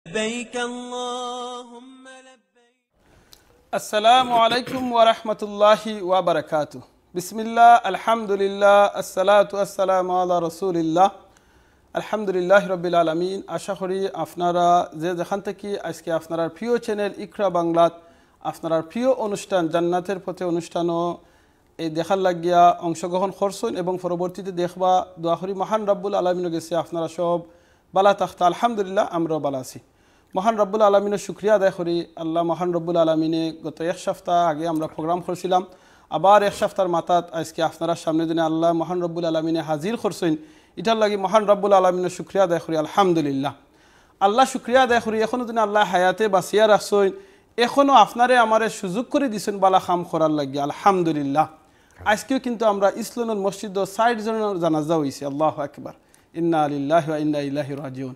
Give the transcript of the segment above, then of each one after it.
لبيك اللهم لبيك. আসসালামু আলাইকুম ওয়া রাহমাতুল্লাহি ওয়া বারাকাতুহু। বিসমিল্লাহ, আলহামদুলিল্লাহ, আসসালাতু আসসালামু আলা রাসূলিল্লাহ। আলহামদুলিল্লাহি রাব্বিল আলামিন। আশা করি আপনারা যে যেখান থেকে আজকে আপনারা প্রিয় চ্যানেল ইকরা বাংলাত আপনারা প্রিয় অনুষ্ঠান জান্নাতের পথে অনুষ্ঠানও এই দেখার লাগিয়া অংশগ্রহণ করছেন এবং পরবর্তীতে দেখবা দোয়া করি মহান রব্বুল আলামিনের কাছে আপনারা সব বালা তাখতা। আলহামদুলিল্লাহ, আমরাও বালা আছি। মহান রব্বুল আলমিনের শুক্রিয়া আদায় করি। আল্লাহ মহান রব্বুল আলমিনে গত এক সপ্তাহ আগে আমরা প্রোগ্রাম করছিলাম, আবার এক সপ্তাহের মাথাত আজকে আপনারা সামনে দিনে আল্লাহ মহান রব্বুল আলমিনে হাজির করছেন। এটার লাগি মহান রব্বুল আলমিনের শুক্রিয়া আদায় করি। আলহামদুলিল্লাহ, আল্লাহ শুক্রিয়া আদায় করি। এখনও দিনে আল্লাহ হায়াতে বাঁচিয়া রাখছেন, এখনও আপনারে আমারে সুযোগ করে দিয়েছেন বালা খাম করার লাগিয়া। আলহামদুলিল্লাহ, আজকেও কিন্তু আমরা ইসলামের মসজিদ 60 জনের জানাজা হয়েছে। আল্লাহু আকবার, ইন্না লিল্লাহি ওয়া ইন্না ইলাইহি রাজিউন।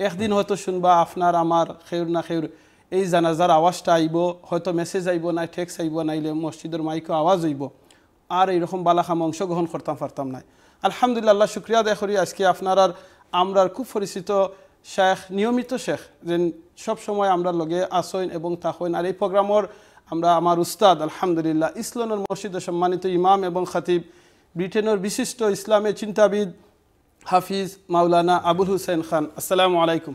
একদিন হয়তো শুনবা আপনার আমার খেউর না খেউর এই জানাজার আওয়াজটা আইব, হয়তো মেসেজ আইব না, টেক্সট আইব, নাইলে মসজিদের মাইকও আওয়াজ হইব, আর এইরকম বালাখাম অংশগ্রহণ করতাম পারতাম না। আলহামদুলিল্লাহ, আল্লাহ শুক্রিয়া আদায় করি। আজকে আপনার আমরার খুব পরিচিত শেখ, নিয়মিত শেখ, যে সবসময় আমরা লগে আসইন এবং থাকইন। আর এই প্রোগ্রামের আমরা আমার উস্তাদ আলহামদুলিল্লাহ ইসলামের মসজিদের সম্মানিত ইমাম এবং খতিব, ব্রিটেনের বিশিষ্ট ইসলামের চিন্তাবিদ হাফিজ মাওলানা আবুল হুসেন খান। আসসালামু আলাইকুম।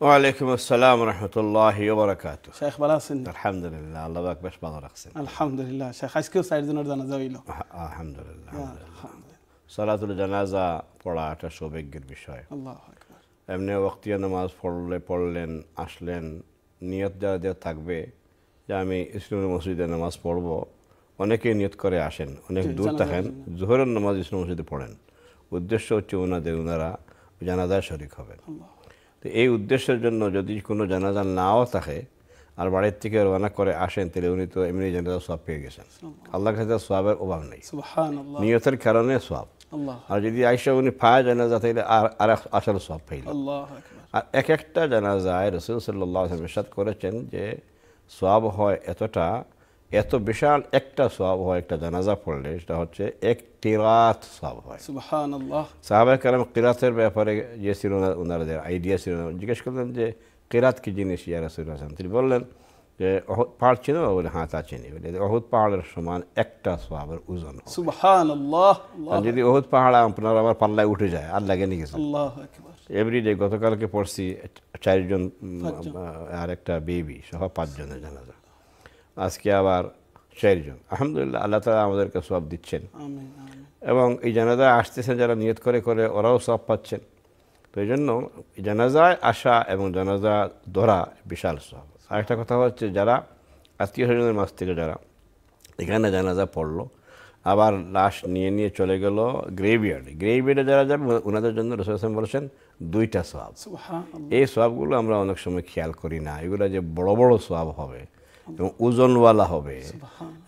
ওয়ালাইকুম আসসালাম রাহমাতুল্লাহি ওয়া বারাকাতুহু। শেখ ভালো আছেন? আলহামদুলিল্লাহ, আল্লাহ পাক বেশ ভালো রাখছেন। আলহামদুলিল্লাহ। শেখ আজকেও 60 জনের জানাজা হইল। আলহামদুলিল্লাহ। সালাতুল জানাজা পড়া একটা সৌভাগ্যের বিষয়। আল্লাহু আকবার। এমনি ওয়াক্তিয়া নামাজ পড়লেন, আসলেন, নিয়ত যারা থাকবে যে আমি ইসলামের মসজিদে নামাজ পড়ব, অনেকেই নিয়ত করে আসেন, অনেক দূর থাকেন, জোহরের নামাজ ইসলাম মসজিদে পড়েন। উদ্দেশ্য হচ্ছে ওনারা জানাজায় শরীক হবেন। তো এই উদ্দেশ্যের জন্য যদি কোনো জানাজা নাও থাকে আর বাড়ির থেকে রওনা করে আসেন, তাহলে উনি তো এমনি জানাজা সওয়াব পেয়ে গেছেন। আল্লাহর কাছে সওয়াবের অভাব নেই, সুবহানাল্লাহ, নিয়তের কারণে সওয়াব। আর যদি আইসা উনি পায় জানাজা, তাহলে আর আসলে সওয়াব পাইলেন। আল্লাহু আকবার। আর এক একটা জানাজায় রাসূল সাল্লাল্লাহু আলাইহি ওয়াসাল্লাম ইরশাদ করেছেন যে সওয়াব হয় এত বিশাল একটা সওয়াব হয় একটা জানাজা পড়লে, সেটা হচ্ছে এক কিরাত সওয়াব হয়। সুবহানাল্লাহ। সাহাবায়ে কেরাম কিরাতের ব্যাপারে যে ছিল ওনাদের আইডিয়া ছিল, জিজ্ঞেস করলেন যে কিরাত কি জিনিস ইয়া রাসূলুল্লাহ। তিনি বললেন যে অহুদ পাহাড় ছিল, বলে হ্যাঁ তা চিনি। বলে অহুদ পাহাড়ের সমান একটা সওয়াবের ওজন। সুবহানাল্লাহ। আর যদি অহুদ পাহাড় আপনার আমার পাল্লায় উঠে যায় আর লাগে নিয়ে গেছে। আল্লাহু আকবার। এভরিডে গতকালকে পড়ছি 4 জন আর একটা বেবি সহ 5 জনের জানাজা, আজকে আবার 4 জন। আলহামদুলিল্লাহ, আল্লাহ তাআলা আমাদেরকে সওয়াব দিচ্ছেন। আমিন আমিন। এবং এই জানাজায় আসতেছেন যারা নিয়ত করে ওরাও সওয়াব পাচ্ছেন। তো এই জন্য জানাজায় আসা এবং জানাজা ধরা বিশাল সওয়াব। আরেকটা কথা হচ্ছে, যারা আত্মীয় স্বজনের মাঝ থেকে যারা এখানে জানাজা পড়লো, আবার লাশ নিয়ে চলে গেল গ্রেভইয়ার্ডে যারা যাবে, ওনাদের জন্য রাসূল সাল্লাল্লাহু আলাইহি ওয়াসাল্লাম বলেছেন 2টা সওয়াব। সুবহানাল্লাহ। এই সওয়াবগুলো আমরা অনেক সময় খেয়াল করি না, এগুলো যে বড় বড় সওয়াব হবে এবং ওজনওয়ালা হবে।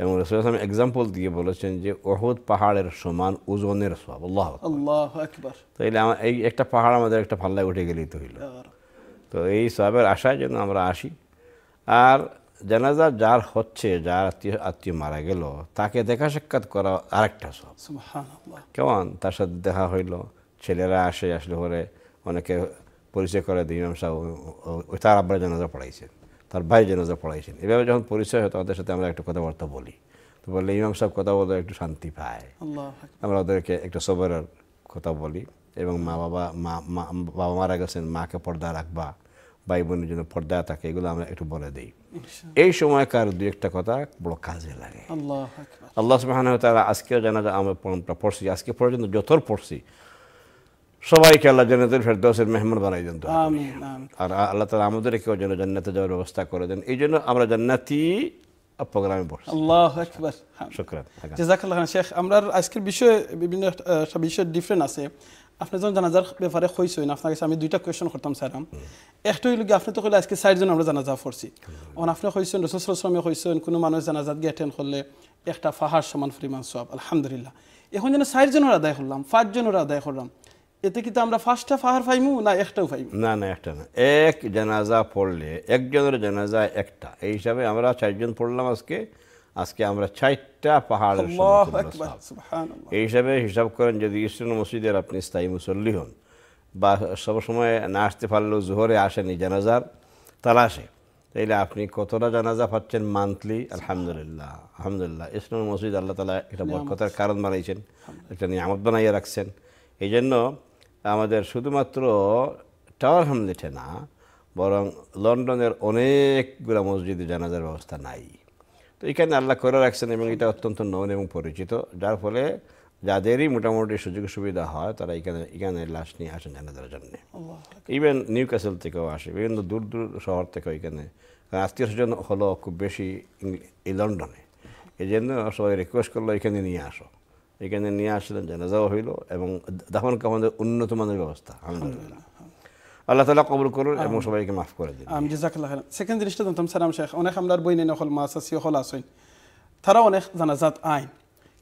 এবং রাসূল সাল্লাল্লাহু আলাইহি ওয়াসাল্লাম এক্সাম্পল দিয়ে বলেছেন যে উহুদ পাহাড়ের সমান ওজনের সওয়াব। আল্লাহু আকবার। তাইলে এই একটা পাহাড় আমাদের একটা পাল্লায় উঠে গেলেই তো হইল। তো এই সওয়াবের আশায় যেন আমরা আসি। আর জানাজা যার হচ্ছে, যার আত্মীয় মারা গেল, তাকে দেখা সাক্ষাৎ করা আরেকটা সওয়াব। সুবহানাল্লাহ। কেমন তার সাথে দেখা হইল, ছেলেরা আসলে পরে অনেকে পরিচয় করে দিই, ইমাম সাহেব ওই তার আব্বার জানাজা পড়াইছেন, তার ভাই জানাজা পড়াইছেন। এভাবে যখন পরিচয় হয় তাদের সাথে আমরা একটু কথাবার্তা বলি, তো বললে ইমাম সাহেব কথা বলে একটু শান্তি পায়। আমরা ওদেরকে একটু সবরের কথা বলি। এবং বাবা মারা গেছেন, মাকে পর্দা রাখবা, ভাই বোনের জন্য পর্দায় থাকে, এগুলো আমরা একটু বলে দিই। এই সময়কার 2-1টা কথা বড় কাজে লাগে। আল্লাহ সুবহানাহু ওয়া তাআলা আজকে জানাজা আমরা পড়ছি, আজকে পর্যন্ত যতর পড়ছি সবাইকে আল্লাহ জান্নাতুল ফেরদাউসের মেহমান বানাই দেন। আমিন। আর আল্লাহ তাআলা আমাদেরকেও যেন জান্নাতে যাওয়ার ব্যবস্থা করে দেন। এই জন্য আমরা জান্নাতি প্রোগ্রামে পড়ছি। আল্লাহু আকবার। শুকরান। জাযাকাল্লাহ শেখ। আমরা আজকের বিষয় বিভিন্ন বিষয় ডিফারেন্ট আছে। আপনি যখন জানাজার ব্যাপারে কইছেন, আপনার কাছে আমি 2টা কোয়েশ্চন করতাম স্যারাম। একটা হইল কি, আপনি তো কইলে আজকে 60 জন আমরা জানাজা পড়ছি, আপনি কইছেন রাসূল সাল্লাল্লাহু আলাইহি ওয়াসাল্লাম কইছেন কোনো মানুষ জানাজাত গিয়ে অ্যাটেন্ড করলে একটা পাহাড় সমান পরিমাণ সওয়াব। আলহামদুলিল্লাহ, এখন যেন 60 জনের আদায় করলাম, 5 জনের আদায় করলাম, এতে কি আমরা 5টা পাহাড় পাইমু না একটাও পাইমু? না, একটা না, এক জানাজা পড়লে একজনের জানাজা একটা, এই হিসাবে আমরা 4 জন পড়লাম আজকে আমরা 4টা পাহাড়ের সমান। এই হিসাবে হিসাব করেন, যদি ইসলাম মসজিদের আপনি স্থায়ী মুসল্লি হন বা সবসময় না আসতে পারলেও জোহরে আসেনি জানাজার তালাশে, তাইলে আপনি কতটা জানাজা পাচ্ছেন মান্থলি? আলহামদুলিল্লাহ, আলহামদুলিল্লাহ। ইসলাম মসজিদ আল্লাহ তাআলা এটা বরকতের কারণ বানাইছেন, একটা নিয়ামত বানাইয়া রাখছেন। এই জন্য আমাদের শুধুমাত্র টাওয়ার হ্যামলেটে না, বরং লন্ডনের অনেকগুলো মসজিদে জানাজার ব্যবস্থা নাই। তো এখানে আল্লাহ করে রাখছেন এবং এটা অত্যন্ত নন এবং পরিচিত, যার ফলে যাদেরই মোটামুটি সুযোগ সুবিধা হয় তারা এখানে লাশ নিয়ে আসেন জানাজার জন্য। ইভেন নিউ ক্যাসেল থেকেও আসে, বিভিন্ন দূর দূর শহর থেকেও এখানে, কারণ আত্মীয় স্বজন হলো খুব বেশি এই লন্ডনে। এই জন্য সবাই রিকোয়েস্ট করলো এখানে নিয়ে আসো। এখানে নিয়ে আসলেন, জানাজাও হইল এবং দাফন কাফনের উন্নত মানের ব্যবস্থা। আলহামদুলিল্লাহ, আল্লাহ তাআলা কবুল করুন এবং সবাইকে মাফ করে দিন। জাযাকাল্লাহ খাইরান। সেকেন্ড জিনিসটা জানতাম সালাম শেখ, অনেক আমরার বইনে নকল মাছ আছে হল আসেন, তারা অনেক জানাজাত আইন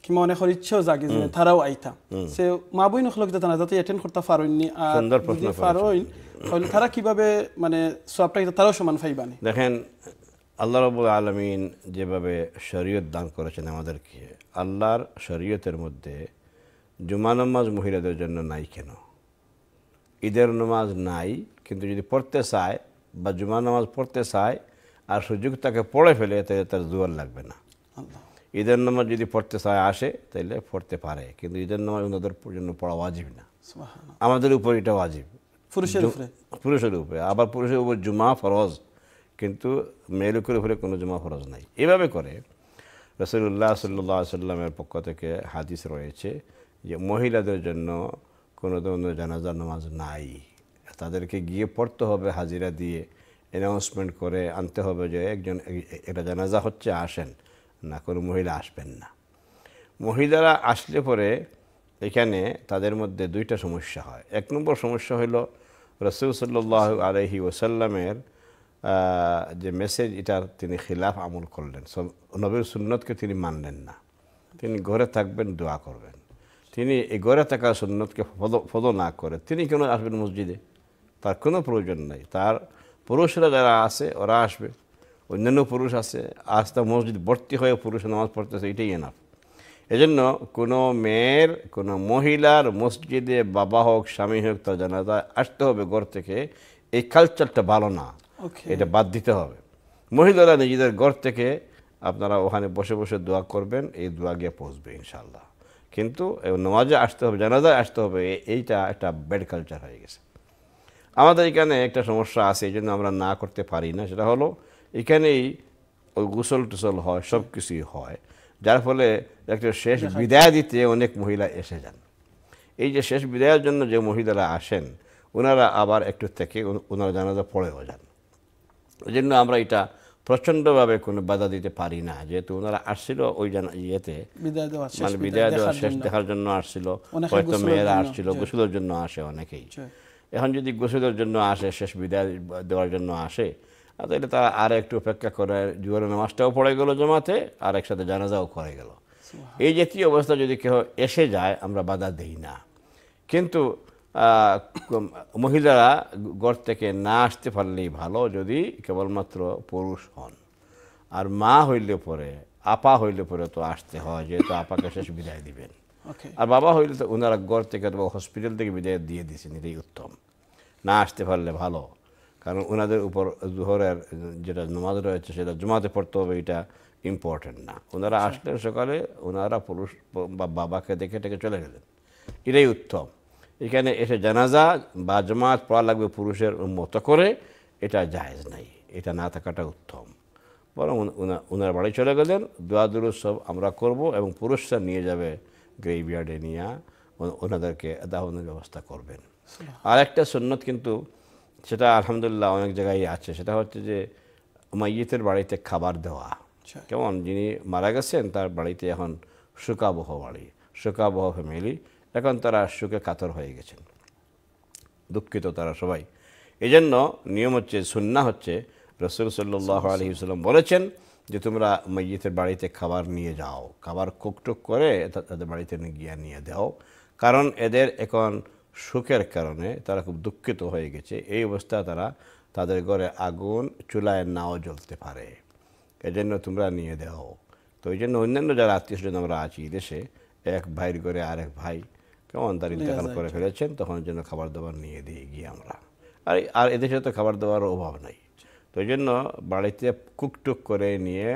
কিংবা অনেক ইচ্ছেও জাগে যে তারাও আইতা, সে মা বই নকল জানাজাতে অ্যাটেন্ড করতে পারেননি, আর সুন্দর প্রশ্ন যদি পারেন তাহলে তারা কিভাবে মানে সওয়াবটা তারাও সমান পাইবানি? দেখেন, আল্লাহ রাব্বুল আলামিন যেভাবে শরীয়ত দান করেছেন আমাদেরকে, আল্লাহর শরীয়তের মধ্যে জুমা নামাজ মহিলাদের জন্য নাই কেন? ঈদের নামাজ নাই, কিন্তু যদি পড়তে চায় বা জুমা নামাজ পড়তে চায় আর সুযোগ তাকে পড়ে ফেলে, তাহলে তার জোয়ার লাগবে না। ঈদের নামাজ যদি পড়তে চায় আসে তাহলে পড়তে পারে, কিন্তু ঈদের নামাজ ওনাদের জন্য পড়া ওয়াজিব না, আমাদের উপর এটা ওয়াজিব, পুরুষের উপরে। আবার পুরুষের উপর জুমা ফরজ, কিন্তু মেয়ের উপরে কোনো জুমা ফরজ নাই। এভাবে করে রাসূলুল্লাহ সাল্লাল্লাহু আলাইহি ওয়াসাল্লামের পক্ষ থেকে হাদিস রয়েছে যে মহিলাদের জন্য কোনো ধরনের জানাজার নামাজ নাই, তাদেরকে গিয়ে পড়তে হবে, হাজিরা দিয়ে অ্যানাউন্সমেন্ট করে আনতে হবে যে একটা জানাজা হচ্ছে, আসেন, না কোনো মহিলা আসবেন না। মহিলারা আসলে পরে এখানে তাদের মধ্যে দুইটা সমস্যা হয়। এক নম্বর সমস্যা হইল রাসূল সাল্লাল্লাহু আলাইহি ওয়াসাল্লামের যে মেসেজ, এটার তিনি খিলাফ আমল করলেন, নবীর সুন্নতকে তিনি মানলেন না। তিনি ঘরে থাকবেন, দোয়া করবেন। তিনি এই ঘরে থাকা সুন্নতকে ফলো না করে তিনি কেন আসবেন মসজিদে? তার কোনো প্রয়োজন নাই। তার পুরুষরা যারা আছে ওরা আসবে, অন্যান্য পুরুষ আছে, আজ তা মসজিদ ভর্তি হয়ে পুরুষ নামাজ পড়তেছে, এটাই এনাফ। এজন্য কোনো মেয়ের, কোনো মহিলার মসজিদে বাবা হোক স্বামী হোক তার জানাজায় আসতে হবে ঘর থেকে, এই কালচারটা ভালো না, এটা বাদ দিতে হবে। মহিলারা নিজেদের ঘর থেকে আপনারা ওখানে বসে বসে দোয়া করবেন, এই দোয়া গিয়ে পৌঁছবে ইনশাআল্লাহ। কিন্তু নামাজে আসতে হবে, জানাজায় আসতে হবে, এইটা একটা ব্যাড কালচার হয়ে গেছে। আমাদের এখানে একটা সমস্যা আছে, এই জন্য আমরা না করতে পারি না। সেটা হলো এখানেই ওই গোসল টোসল হয়, সব কিছুই হয়, যার ফলে একটা শেষ বিদায় দিতে অনেক মহিলা এসে যান। এই যে শেষ বিদায়ের জন্য যে মহিলারা আসেন, ওনারা আবার একটু থেকে ওনারা জানাজা পড়েও যান। ওই জন্য আমরা এটা প্রচণ্ডভাবে কোনো বাধা দিতে পারি না, যেহেতু ওনারা আসছিল ওই ইয়েতে, মানে বিদায় দেওয়া শেষ দেখার জন্য আসছিল, হয়তো মেয়েরা আসছিল, গোসলের জন্য আসে অনেকেই। এখন যদি গোসলের জন্য আসে, শেষ বিদায় দেওয়ার জন্য আসে, তাহলে তারা আর একটু অপেক্ষা করে, জোহরের নামাজটাও পড়ে গেল জমাতে, আর একসাথে জানাজাও করে গেল। এই জাতীয় অবস্থা যদি কেউ এসে যায় আমরা বাধা দেই না। কিন্তু মহিলারা ঘর থেকে না আসতে পারলেই ভালো, যদি কেবলমাত্র পুরুষ হন। আর মা হইলে পরে, আপা হইলে পরে তো আসতে হয়, যেহেতু আপাকে শেষ বিদায় দিবেন। আর বাবা হইলে তো ওনারা ঘর থেকে অথবা হসপিটাল থেকে বিদায় দিয়ে দিয়েছেন, এটাই উত্তম। না আসতে পারলে ভালো, কারণ ওনাদের উপর জোহরের যেটা নামাজ রয়েছে সেটা জুমাতে পড়তে হবে, এটা ইম্পর্টেন্ট না। ওনারা আসলেন সকালে, ওনারা পুরুষ বা বাবাকে দেখে টেকে চলে গেলেন, এটাই উত্তম। এখানে এসে জানাজা বা জামাত পড়া লাগবে পুরুষের মতো করে, এটা জায়েজ নাই, এটা না থাকাটা উত্তম। বরং ওনার বাড়ি চলে গেলেন, দোয়া দুরূদ সব আমরা করব এবং পুরুষরা নিয়ে যাবে গ্রেভইয়ার্ডে, নিয়ে ওনাদেরকে দাফনের ব্যবস্থা করবেন। আর একটা সুন্নত, কিন্তু সেটা আলহামদুলিল্লাহ অনেক জায়গায় আছে, সেটা হচ্ছে যে মাইয়িতের বাড়িতে খাবার দেওয়া। কেমন, যিনি মারা গেছেন তার বাড়িতে এখন শোকাবহ বাড়ি, শোকাবহ ফ্যামিলি, এখন তারা শোকে কাতর হয়ে গেছেন, দুঃখিত তারা সবাই। এই জন্য নিয়ম হচ্ছে, সুন্নাহ হচ্ছে, রাসূল সাল্লাল্লাহু আলাইহি ওয়াসাল্লাম বলেছেন যে তোমরা মাইয়িতের বাড়িতে খাবার নিয়ে যাও, খাবার কুকটুক করে তাদের বাড়িতে গিয়ে নিয়ে দাও, কারণ এদের এখন সুখের কারণে তারা খুব দুঃখিত হয়ে গেছে। এই অবস্থায় তাদের ঘরে আগুন চুলায় নাও জ্বলতে পারে, এজন্য তোমরা নিয়ে দাও। তো এই জন্য অন্যান্য যারা আত্মীয় স্বজন আমরা আছি দেশে, এক ভাইয়ের ঘরে আরেক ভাই কেমন তার ইন্তেকাল করে ফেলেছেন, তখন যেন খাবার দাবার নিয়ে দিয়ে গিয়ে আমরা আর এদেশে তো খাবার দাবার অভাব নাই, তো এই জন্য বাড়িতে কুকটুক করে নিয়ে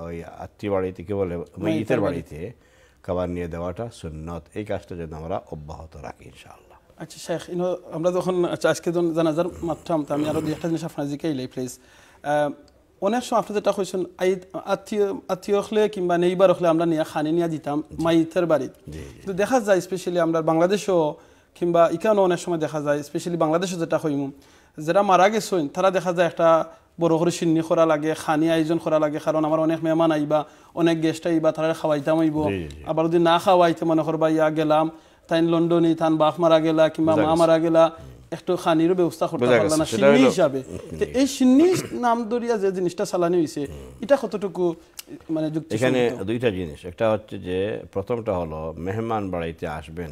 ওই আত্মীয় বাড়িতে কি বলে মেয়েদের বাড়িতে খাবার নিয়ে দেওয়াটা সুন্নত। এই কাজটা যেন আমরা অব্যাহত রাখি ইনশাআল্লাহ। আচ্ছা শেখ, আমরা যখন আজকে জানাজার মাত্রাম, আমি আরো একটা জিনিস আপনার জিকাইলাই প্লিজ। অনেক সময় আপনি যেটা কইছেন আত্মীয় হলে কিংবা নেইবার হলে আমরা নিয়ে খানি নিয়ে দিতাম মাইতের বাড়িতে, কিন্তু দেখা যায় স্পেশালি আমরা বাংলাদেশও কিংবা ইকানও অনেক সময় দেখা যায়, স্পেশালি বাংলাদেশও যেটা হইমু, যারা মারা গেছেন তারা দেখা যায় একটা বড় করে সিন্নি করা লাগে, খানি আয়োজন করা লাগে, কারণ আমার অনেক মেহমান আইবা, অনেক গেস্ট আইবা, তারা খাওয়াইতাম আইব। আবার যদি না খাওয়াইতে মনে করবা ইয়া গেলাম তাই লন্ডনে, তান বাপ মারা গেলা কিংবা মা মারা গেলা, একটু খানিরও ব্যবস্থা করতে পারলা না সিন্নি হিসাবে। তো এই সিন্নি নাম ধরিয়া যে জিনিসটা চালানি হয়েছে, এটা কতটুকু মানে যুক্তি? এখানে দুইটা জিনিস, একটা হচ্ছে যে প্রথমটা হলো মেহমান বাড়িতে আসবেন,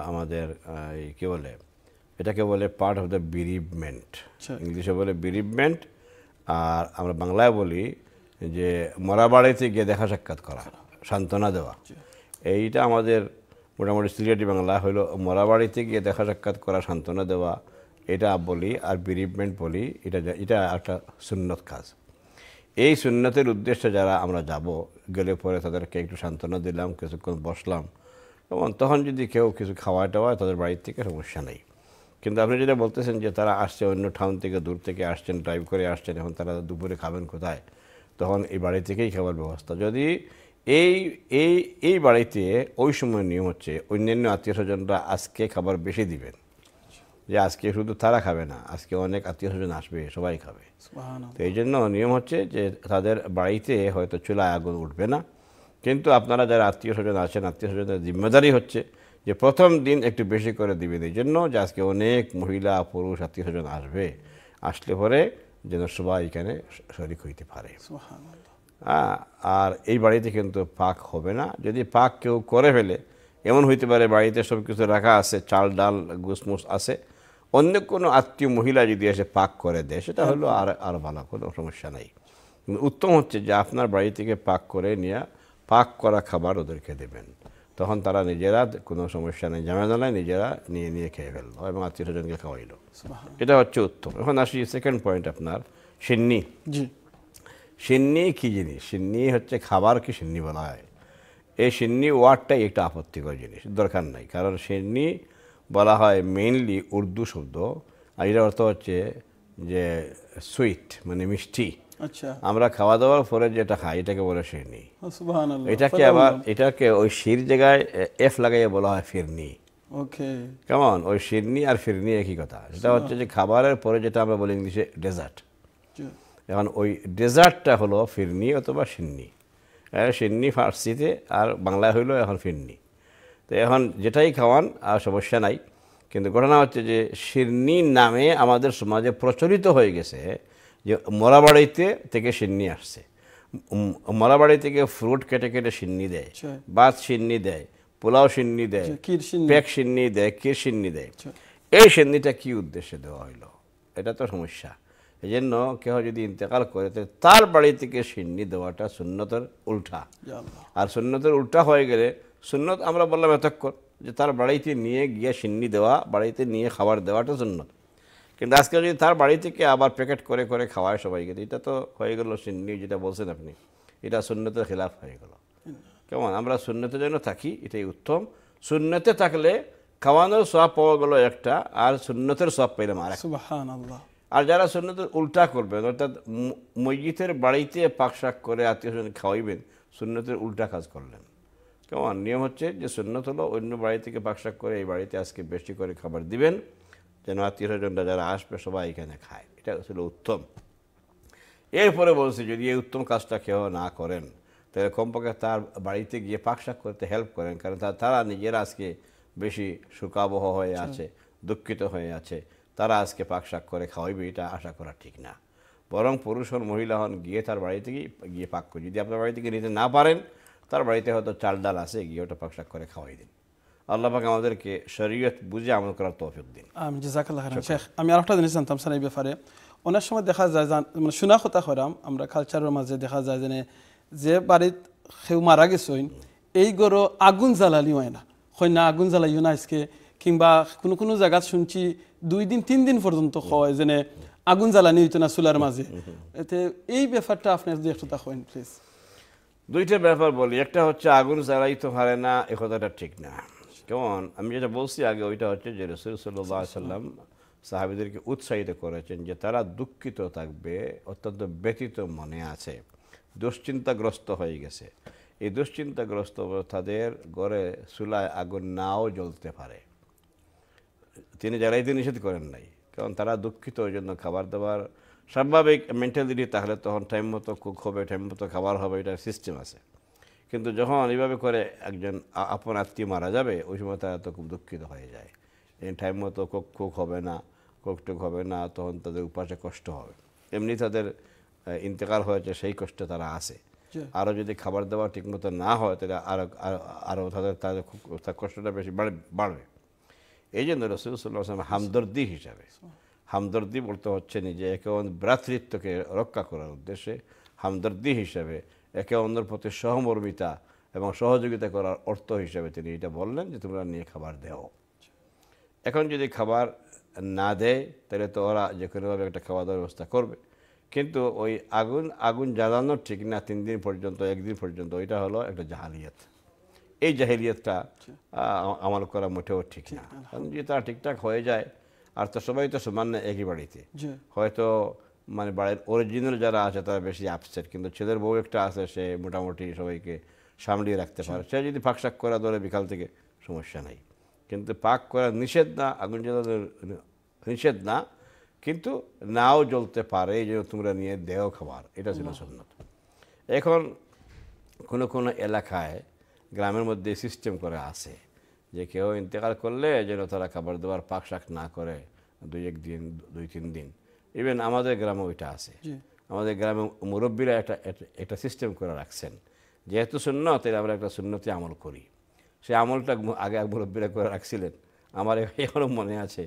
আমাদের কি বলে এটাকে বলে পার্ট অফ দ্য বিরিভমেন্ট, ইংলিশে বলে বিরিভমেন্ট, আর আমরা বাংলায় বলি যে মরা বাড়িতে গিয়ে দেখা সাক্ষাৎ করা, সান্ত্বনা দেওয়া। এইটা আমাদের মোটামুটি সিলেটি বাংলা হলো মরা বাড়িতে গিয়ে দেখা সাক্ষাৎ করা, সান্ত্বনা দেওয়া, এটা বলি। আর বিরিভমেন্ট বলি, এটা একটা সুন্নত কাজ। এই সুন্নতের উদ্দেশ্যে যারা আমরা যাব, গেলে পরে তাদেরকে একটু সান্ত্বনা দিলাম, কিছুক্ষণ বসলাম, এবং তখন যদি কেউ কিছু খাওয়া টাওয়ায় তাদের বাড়ির থেকে সমস্যা নেই। কিন্তু আপনি যেটা বলতেছেন যে তারা আসছে অন্য টাউন থেকে, দূর থেকে আসছেন, ড্রাইভ করে আসছেন, এখন তারা দুপুরে খাবেন কোথায়, তখন এই বাড়ি থেকেই খাবার ব্যবস্থা। যদি এই বাড়িতে ওই সময় নিয়ম হচ্ছে অন্যান্য আত্মীয় স্বজনরা আজকে খাবার বেশি দিবেন, যে আজকে শুধু তারা খাবে না, আজকে অনেক আত্মীয় স্বজন আসবে, সবাই খাবে। তো এই জন্য নিয়ম হচ্ছে যে তাদের বাড়িতে হয়তো চুলায় আগুন উঠবে না, কিন্তু আপনারা যারা আত্মীয় স্বজন আছেন, আত্মীয় স্বজনের জিম্মেদারি হচ্ছে যে প্রথম দিন একটু বেশি করে দিবেন, এই জন্য যে আজকে অনেক মহিলা পুরুষ আত্মীয় স্বজন আসবে, আসলে পরে যেন সবাই এখানে শরিক হইতে পারে। আর এই বাড়িতে কিন্তু পাক হবে না। যদি পাক কেউ করে ফেলে, এমন হইতে পারে বাড়িতে সব কিছু রাখা আছে, চাল ডাল গুসমুস আছে, অন্য কোনো আত্মীয় মহিলা যদি এসে পাক করে দেয়, সেটা হলো আর ভালো, কোনো সমস্যা নাই। কিন্তু উত্তম হচ্ছে যে আপনার বাড়ি থেকে পাক করে নিয়ে পাক করা খাবার ওদেরকে দেবেন, তখন তারা নিজেরা কোনো সমস্যা নেই, ঝামেলা নিজেরা নিয়ে খেয়ে ফেললো এবং আত্মীয় স্বজনকে খাওয়াইলো, এটা হচ্ছে উত্তম। এখন আসি সেকেন্ড পয়েন্ট আপনার, সিন্নি। সিন্নি কী জিনিস? সিন্নি হচ্ছে খাবার কি সিন্নি বলা হয়? এই সিন্নি ওয়ার্ডটাই একটা আপত্তিকর জিনিস, দরকার নাই। কারণ সিন্নি বলা হয় মেইনলি উর্দু শব্দ, আর এটার অর্থ হচ্ছে যে সুইট, মানে মিষ্টি। আচ্ছা, আমরা খাওয়া দাওয়ার পরে যেটা খাই এটাকে বলে সিন্নি। সুবহানাল্লাহ। এটাকে ওই শির জায়গায় এফ লাগাইয়ে বলা হয় ফিরনি। ওকে, কেমন? ওই সিন্নি আর ফিরনি একই কথা। সেটা হচ্ছে যে খাবারের পরে যেটা আমরা বলি ইংলিশে ডেজার্ট। এখন ওই ডেজার্টটা হলো ফিরনি অথবা সিন্নি। সিন্নি ফার্সিতে, আর বাংলায় হইলো এখন ফিরনি। তো এখন যেটাই খাওয়ান আর সমস্যা নাই, কিন্তু ঘটনা হচ্ছে যে সিন্নি নামে আমাদের সমাজে প্রচলিত হয়ে গেছে যে মরাবাড়িতে থেকে সিন্নি আসছে, মরাবাড়ি থেকে ফ্রুট কেটে কেটে সিন্নি দেয়, ভাত সিন্নি দেয়, পোলাও সিন্নি দেয়, পেক সিন্নি দেয়, ক্ষীর সিন্নি দেয়। এই সিন্নিটা কি উদ্দেশ্যে দেওয়া হইলো? এটা তো সমস্যা। এই জন্য কেউ যদি ইন্তেকাল করে তার বাড়ি থেকে সিন্নি দেওয়াটা সুন্নতের উল্টা। আর সুন্নতের উল্টা হয়ে গেলে, সুন্নত আমরা বললাম এতক্ষণ যে তার বাড়িতে নিয়ে গিয়ে সিন্নি দেওয়া, বাড়িতে নিয়ে খাবার দেওয়াটা সুন্নত। কিন্তু আজকে যদি তার বাড়ি থেকে আবার প্যাকেট করে করে খাওয়ায় সবাইকে, এটা তো হয়ে গেল সিন্নি, যেটা বলছেন আপনি, এটা সুন্নতের খেলাফ হয়ে গেল। কেমন? আমরা সুন্নতের জন্য থাকি, এটাই উত্তম। সুন্নতে থাকলে খাওয়ানোর সওয়াব পাওয়া গেল একটা, আর সুন্নতের সওয়াব পাইলাম আর। সুবহানাল্লাহ। আর যারা সুন্নতের উল্টা করবেন, অর্থাৎ মসজিদের বাড়িতে পাক শাক করে আত্মীয় স্বজন খাওয়াইবেন, সুন্নতের উল্টা কাজ করলেন। কেমন? নিয়ম হচ্ছে যে সুন্নত হলো অন্য বাড়ি থেকে পাক শাক করে এই বাড়িতে আজকে বেশি করে খাবার দিবেন, যেন আত্মীয় স্বজনরা যারা আসবে সবাই এখানে খায়, এটা ছিল উত্তম। এরপরে বলছি যদি এই উত্তম কাজটা কেউ না করেন, তাহলে কমপক্ষে তার বাড়িতে গিয়ে পাক শাক করতে হেল্প করেন, কারণ তারা নিজেরা আজকে বেশি শোকাবহ হয়ে আছে, দুঃখিত হয়ে আছে, তারা আজকে পাক শাক করে খাওয়াইবে, এটা আশা করা ঠিক না। বরং পুরুষ হন মহিলা হন, গিয়ে তার বাড়ি থেকে গিয়ে পাক করে, যদি আপনার বাড়ি থেকে নিতে না পারেন, তার বাড়িতে হয়তো চাল ডাল আছে, গিয়ে ওটা পাক শাক করে খাওয়াই দিন। আল্লাহ পাক আমাদেরকে শরীয়ত বুঝে আমল করার তৌফিক দিন। জাযাকাল্লাহ খাইরান। শেখ, আমি আরেকটা জিনিস জানতাম স্যার এই ব্যাপারে। অনেক সময় দেখা যায়, মানে শোনা কথা করাম আমরা কালচারের মাঝে দেখা যায় যে বাড়িত কেউ মারা গেছেন, এই গরো আগুন জ্বালানি হয় না, হয় না আগুন জ্বালাইও না আজকে, কিংবা কোনো কোনো জায়গা শুনছি 2 দিন 3 দিন পর্যন্ত হয় যেন আগুন জ্বালানি হইতো না চুলার মাঝে। এতে এই ব্যাপারটা আপনি যদি একটু দেখেন প্লিজ। দুইটা ব্যাপার বলি, একটা হচ্ছে আগুন জ্বালাইতে পারে না এ কথাটা ঠিক না। কেমন আমি যেটা বলছি আগে ওইটা হচ্ছে যে রাসূল সাল্লাল্লাহু আলাইহি সাল্লাম সাহাবীদেরকে উৎসাহিত করেছেন যে তারা দুঃখিত থাকবে, অত্যন্ত ব্যথিত মনে আছে, দুশ্চিন্তাগ্রস্ত হয়ে গেছে। এই দুশ্চিন্তাগ্রস্ত তাদের ঘরে চুলায় আগুন নাও জ্বলতে পারে, তিনি জ্বালাইতে নিষেধ করেন নাই, কারণ তারা দুঃখিত, ওই জন্য খাবার দাবার স্বাভাবিক মেন্টালিটি তাহলে তখন টাইম মতো কুক হবে, টাইম মতো খাবার হবে, এটা সিস্টেম আছে। কিন্তু যখন এইভাবে করে একজন আপন আত্মীয় মারা যাবে ওই সময় তারা তো খুব দুঃখিত হয়ে যায়, এই টাইম মতো কুক হবে না, কুকটুক হবে না, তখন তাদের উপাসে কষ্ট হবে। এমনি তাদের ইন্তেকাল হয়েছে সেই কষ্টে তারা আছে, আরও যদি খাবার দাবার ঠিকমতো না হয় তাহলে আরও তাদের কষ্টটা বেশি বাড়বে। এই জন্য রাসূল সাল্লাল্লাহু আলাইহি ওয়াসাল্লাম হামদর্দি হিসাবে, হামদর্দি বলতে হচ্ছে নিজে একে অন্যের ভ্রাতৃত্বকে রক্ষা করার উদ্দেশ্যে হামদর্দি হিসাবে একে অন্যের প্রতি সহমর্মিতা এবং সহযোগিতা করার অর্থ হিসাবে তিনি এটা বললেন যে তোমরা নিয়ে খাবার দেও। এখন যদি খাবার না দেয় তাহলে তো ওরা যে কোনোভাবে একটা খাওয়া দাওয়ার ব্যবস্থা করবে, কিন্তু ওই আগুন জ্বালানোর ঠিক না 3 দিন পর্যন্ত 1 দিন পর্যন্ত, ওইটা হলো একটা জাহালিয়াত। এই জাহিলিয়াতটা আমল করা মোটেও ঠিক না, কারণ যদি তারা ঠিকঠাক হয়ে যায়, আর তো সবাই তো সমান না একই বাড়িতে, হয়তো মানে বাড়ির অরিজিনাল যারা আছে তারা বেশি আপসেট, কিন্তু ছেলের বউ একটা আছে সে মোটামুটি সবাইকে সামলিয়ে রাখতে পারে, সে যদি ফাঁক শাক করা ধরে বিকাল থেকে সমস্যা নেই, কিন্তু পাক করা নিষেধ না, আগুন জ্বালানোর নিষেধ না, কিন্তু নাও জ্বলতে পারে, এই জন্য তোমরা নিয়ে দেও খাবার, এটা ছিল সুন্নত। এখন কোনো কোনো এলাকায় গ্রামের মধ্যে সিস্টেম করে আছে যে কেউ ইন্তেকাল করলে যেন তারা খাবার দাবার পাক শাক না করে 2-1 দিন 2-3 দিন। ইভেন আমাদের গ্রামে ওইটা আছে, আমাদের গ্রামে মুরব্বীরা একটা সিস্টেম করে রাখছেন, যেহেতু সুন্নত তাই আমরা একটা সুন্নতি আমল করি। সেই আমলটা আগে মুরব্বীরা করে রাখছিলেন। আমার এখনও মনে আছে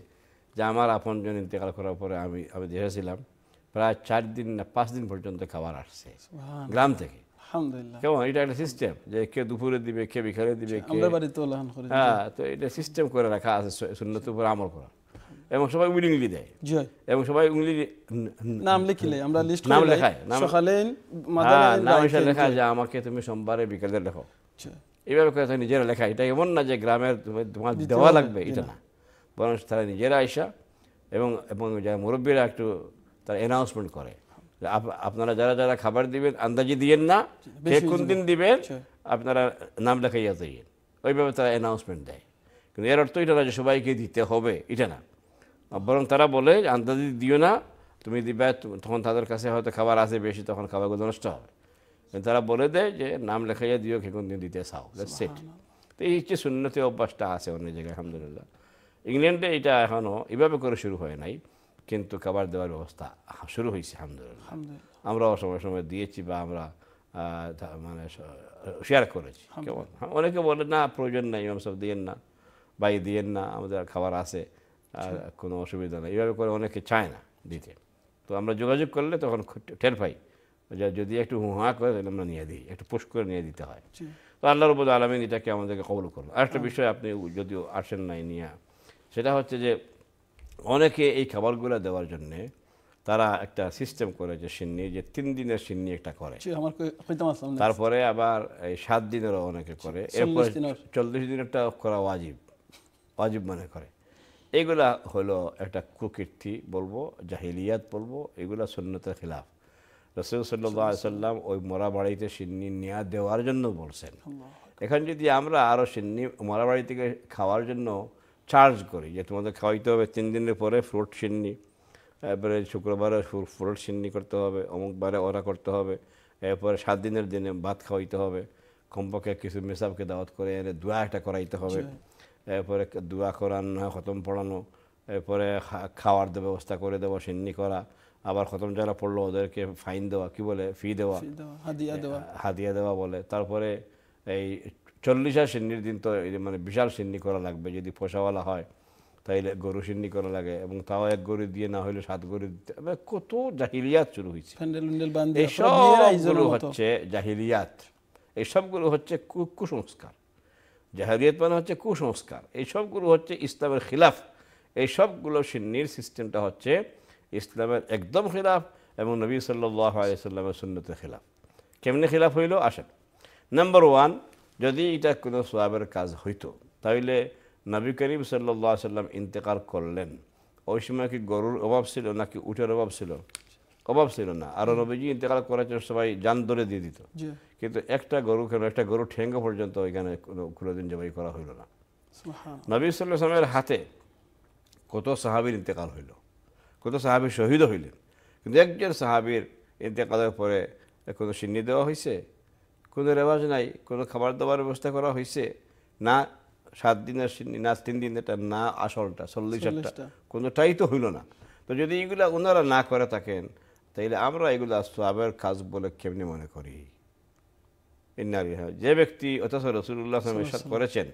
যে আমার আপনজন ইন্তেকাল করার পরে আমি দেখেছিলাম প্রায় 4 দিন না 5 দিন পর্যন্ত খাবার আসছে গ্রাম থেকে। কেমন এটা একটা সিস্টেম যে কে দুপুরে দিবে, কে বিকালে দিবে, হ্যাঁ, তো এটা সিস্টেম করে রাখা আছে সুন্নতের উপর আমল করা, এবং সবাই উইলিংলি দেয়, এবং সবাই নাম লেখায়, নাম লেখা যে আমাকে তুমি সোমবারে বিকালে লেখো, এইভাবে করে নিজেরা লেখা। এটা এমন না যে গ্রামের তোমার দেওয়া লাগবে, এটা না, বরং তারা নিজেরা আইসা এবং যারা মুরব্বীরা একটু তারা অ্যানাউন্সমেন্ট করে আপনারা যারা যারা খাবার দিবেন আন্দাজি দিয়েন না, কে কোন দিন দিবেন আপনারা নাম লেখাইয়া দিয়েন, ওইভাবে তারা অ্যানাউন্সমেন্ট দেয়। কিন্তু এর অর্থ এটা না যে সবাইকে দিতে হবে, এটা না, বরং তারা বলে আন্দাজি দিও না, তুমি দিবে, তখন তাদের কাছে হয়তো খাবার আছে বেশি, তখন খাবারগুলো নষ্ট হবে। তারা বলে দেয় যে নাম লেখাইয়া দিও, কে কোন দিন দিতে চাও, সেট। তো এই হচ্ছে সুন্নতি অভ্যাসটা আছে অন্য জায়গায় আলহামদুলিল্লাহ। ইংল্যান্ডে এটা এখনও এভাবে করে শুরু হয় নাই, কিন্তু খাবার দেওয়ার ব্যবস্থা শুরু হয়েছে আলহামদুলিল্লাহ। আমরাও সময় সময় দিয়েছি বা আমরা মানে শেয়ার করেছি। কেমন অনেকে বলে না প্রয়োজন নাই, ইমাম সাহেব দিয়েন না, ভাই দিয়েন না, আমাদের খাবার আছে, কোনো অসুবিধা নেই, এইভাবে করে অনেকে চায় না দিতে। তো আমরা যোগাযোগ করলে তখন টের পাই, যদি একটু হুহা করে তাহলে আমরা নিয়ে দিই, একটু পুশ করে নিয়ে দিতে হয়। তো আল্লাহ রাব্বুল আলামিন এটাকে আমাদেরকে কবুল করুন। আরেকটা বিষয় আপনি যদিও আসেন নাই নিয়ে, সেটা হচ্ছে যে অনেকে এই খাবারগুলো দেওয়ার জন্যে তারা একটা সিস্টেম করে যে সিন্নি, যে 3 দিনের সিন্নি একটা করে, তারপরে আবার এই 7 দিনেরও অনেকে করে, এরপরে 40 দিনেরটা করা ওয়াজিব মনে করে। এগুলা হলো একটা কুকীর্তি বলবো, জাহিলিয়াত বলবো, এগুলা সুন্নতের খিলাফ। রাসূল সাল্লাল্লাহু আলাইহি ওয়াসাল্লাম ওই মরা বাড়িতে সিন্নি নিয়ে দেওয়ার জন্য বলছেন। এখন যদি আমরা আরও সিন্নি মরা বাড়ি থেকে খাওয়ার জন্য চার্জ করি যে তোমাদের খাওয়াইতে হবে 3 দিনের পরে ফ্রুট সিন্নি, এরপরে শুক্রবারে ফ্রুট সিন্নি করতে হবে, অমুক বারে ওরা করতে হবে, এরপরে 7 দিনের দিনে ভাত খাওয়াইতে হবে, কমপক্ষে কিছু মেসাবকে দাওয়াত করে এনে দোয়া একটা করাইতে হবে, এরপরে দোয়া করানো, খতম পড়ানো, এরপরে খাওয়ার ব্যবস্থা করে দেওয়া, সিন্নি করা, আবার খতম যারা পড়লো ওদেরকে ফাইন দেওয়া, কি বলে ফি দেওয়া, হাদিয়া দেওয়া বলে। তারপরে এই 40 সিন্নির দিন তো মানে বিশাল সিন্নি করা লাগবে, যদি পোষাওয়ালা হয় তাইলে গরু সিন্নি করা লাগে, এবং তাও 1 গরু দিয়ে না হলে 7 গরু দিতে, কত জাহিলিয়াত শুরু হয়েছে। এইসবগুলো হচ্ছে জাহিলিয়াত, এইসবগুলো হচ্ছে কুসংস্কার। জাহেলিয়াত মানে হচ্ছে কুসংস্কার, এই সবগুলো হচ্ছে ইসলামের খিলাফ। এই সবগুলো সিন্নির সিস্টেমটা হচ্ছে ইসলামের একদম খিলাফ এবং নবী সাল্লাল্লাহু আলাইহি সাল্লামের সুন্নতের খিলাফ। কেমনে খিলাফ হইল আসেন। নাম্বার ওয়ান, যদি এটা কোনো সওয়াবের কাজ হইতো তাহলে নবী করিম সাল্লাল্লাহু আলাইহি সাল্লাম ইন্তেকাল করলেন, ওই সময় কি গরুর অভাব ছিল নাকি উটের অভাব ছিল? অভাব ছিল না। আরও নবীজি ইন্তেকাল করার জন্য সবাই জান ধরে দিয়ে দিত, কিন্তু একটা গরু কেন, একটা গরু ঠেঙ্গ পর্যন্ত ওইখানে কোনোদিন জবাই করা হইল না। নবী সাল্লাল্লাহু আলাইহি ওয়াসাল্লামের হাতে কত সাহাবীর ইন্তেকাল হইল, কত সাহাবী শহীদ হইলেন, কিন্তু একজন সাহাবীর ইন্তেকালের পরে কোনো সিন্নি দেওয়া হয়েছে? কোনো রেওয়াজ নাই, কোনো খাবার দাবার ব্যবস্থা করা হয়েছে না? 7 দিনের সিন্নি না 3 দিনেরটা না আসলটা 40টা, কোনোটাই তো হইল না। তো যদি এগুলা ওনারা না করে থাকেন তাইলে আমরা এগুলা সওয়াবের কাজ বলে কেমনি মনে করি? যে ব্যক্তি, অথচ রাসূলুল্লাহ সাল্লাল্লাহু আলাইহি ওয়াসাল্লাম ইরশাদ করেছেন,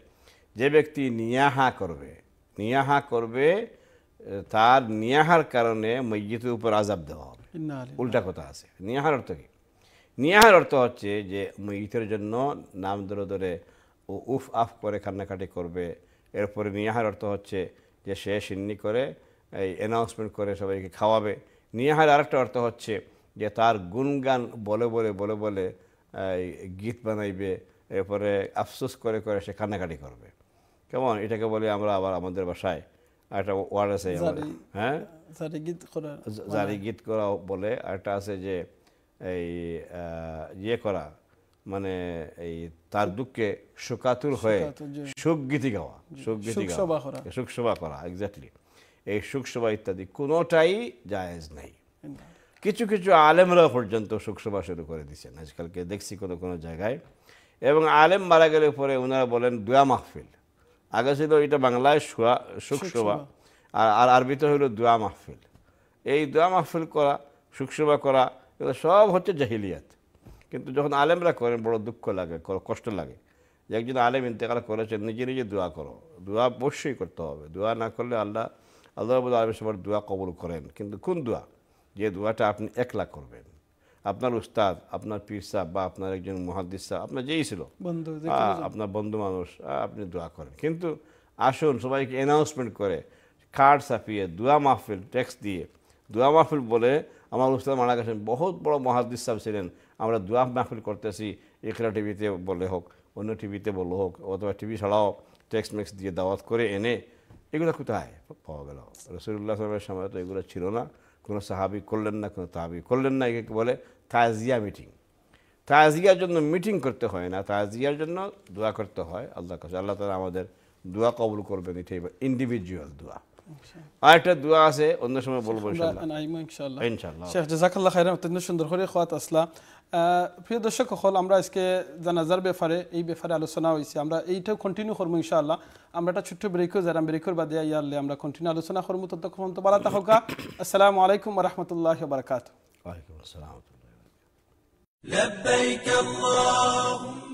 যে ব্যক্তি নিয়াহা করবে তার নিয়াহার কারণে মসজিদের উপর আযাব দেওয়া হবে। উল্টা কথা আছে। নিয়াহার অর্থ কি? নিয়াহার অর্থ হচ্ছে যে মসজিদের জন্য নাম ধরে ধরে ও উফ আফ করে কান্নাকাটি করবে। এরপরে নিয়াহার অর্থ হচ্ছে যে সে সিন্নি করে এই অ্যানাউন্সমেন্ট করে সবাইকে খাওয়াবে। নিয়াহার আরেকটা অর্থ হচ্ছে যে তার গুণগান বলে বলে বলে বলে গীত বানাইবে, এরপরে আফসোস করে করে সে কান্নাকাটি করবে। কেমন? এটাকে বলে আমরা আবার আমাদের বাসায় একটা ওয়ার্ড আছে, হ্যাঁ, জারি গীত করা বলে। আরেকটা আছে যে এই ইয়ে করা, মানে এই তার দুঃখে শোকাতুর হয়ে শোকগীতি গাওয়া, শোকসভা করা, এক্স্যাক্টলি। এই শোকসভা ইত্যাদি কোনোটাই জায়েজ নাই। কিছু কিছু আলেমরা পর্যন্ত শোকসভা শুরু করে দিচ্ছেন আজকালকে, দেখছি কোনো কোনো জায়গায়। এবং আলেম মারা গেলে পরে ওনারা বলেন দোয়া মাহফিল। আগে ছিল এটা বাংলায় শোকসভা, আর আরবিতে হইল দোয়া মাহফিল। এই দোয়া মাহফিল করা, শোকসভা করা, এগুলো সব হচ্ছে জাহিলিয়াত। কিন্তু যখন আলেমরা করেন বড় দুঃখ লাগে, কষ্ট লাগে যে একজন আলেম ইন্তেকাল করেছেন, নিজে নিজে দোয়া করো। দোয়া অবশ্যই করতে হবে, দোয়া না করলে আল্লাহ রাব্বুল আলামিন সবার দোয়া কবুল করেন। কিন্তু কোন দোয়া? যে দোয়াটা আপনি একলা করবেন, আপনার উস্তাদ, আপনার পীর সাহেব বা আপনার একজন মুহাদ্দিস সাহেব, আপনার যেই ছিল আপনার বন্ধু মানুষ, আপনি দোয়া করেন। কিন্তু আসুন সবাইকে অ্যানাউন্সমেন্ট করে কার্ড ছাপিয়ে দোয়া মাহফিল টেক্সট দিয়ে দোয়া মাহফিল বলে, আমার উস্তাদ মারা গেছেন, বহুত বড় মুহাদ্দিস সাহেব ছিলেন, আমরা দোয়া মাহফিল করতেছি, ইকরা টিভিতে বলে হোক, অন্য টিভিতে বলে হোক, অথবা টিভি ছাড়াও টেক্সট মেক্স দিয়ে দাওয়াত করে এনে, এগুলো কোথায় পাওয়া গেল? রাসূলুল্লাহ সাল্লাল্লাহু আলাইহি ওয়াসাল্লামের সময় তো এগুলো ছিল না, কোনো সাহাবী করলেন না, কোনো তাহাবী করলেন না। একে বলে তাজিয়া মিটিং। তাজিয়ার জন্য মিটিং করতে হয় না, তাজিয়ার জন্য দোয়া করতে হয় আল্লাহর কাছে। আল্লাহ তাআলা আমাদের দোয়া কবুল করবেন, এটাই ইন্ডিভিজুয়াল দোয়া। আরেকটা দোয়া আছে, অন্য সময় বলবো ইনশাআল্লাহ। শেখ জাযাকাল্লাহ খাইরান, অত্যন্ত সুন্দর করে খোয়াত আসলা। প্রিয় দর্শক সকল, আমরা আজকে জানাজার ব্যাপারে আলোচনা হয়েছে, আমরা এইটাও কন্টিনিউ করবো ইনশাআল্লাহ। আমরা একটা ছোট্ট ব্রেকও যারা ব্রেকের বাদে ইয়ারলে আমরা কন্টিনিউ আলোচনা করবো। ততক্ষণ তো ভালো থাকা। আসসালামু আলাইকুম ওয়া রাহমাতুল্লাহি ওয়া বারাকাতুহু। ওয়ালাইকুম আসসালাম। لبيك اللهم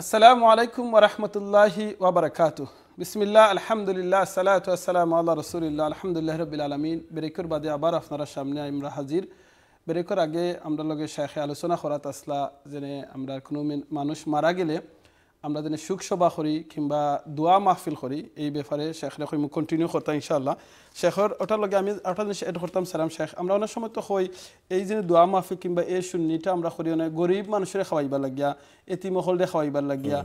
আসসালামু আলাইকুম ওরহমতুল্লাহি ওবরাকাতু। বিসমিল্লাহ, আলহামদুলিল্লাহ, সালাতু আসসালামু আলা রসুলিল্লাহ, আলহামদুলিল্লাহ রবিল আলমিন। বেরেকর বাদে আবার আপনারা সামনে আমরা হাজির। বেরেকর আগে আমরা লগে শেখে আলোচনা করাত আসলা যেনে আমরা কোনো মানুষ মারা গেলে আমরা যেন সুখ সভা করি কিংবা দোয়া মাহফিল করি, এই ব্যাপারে শেখরে কন্টিনিউ করতাম ইনশাআল্লাহ। শেখর ওটার লগে আমি ওটা জিনিস এড করতাম সালাম শেখ, আমরা অনেক সময় তো হই এই যে দোয়া মাহফিল কিংবা এই সুন্নিটা আমরা করি অনেক গরিব মানুষের খাওয়াইবার লাগিয়া, এতিমহলরে খাওয়াইবার লাগিয়া,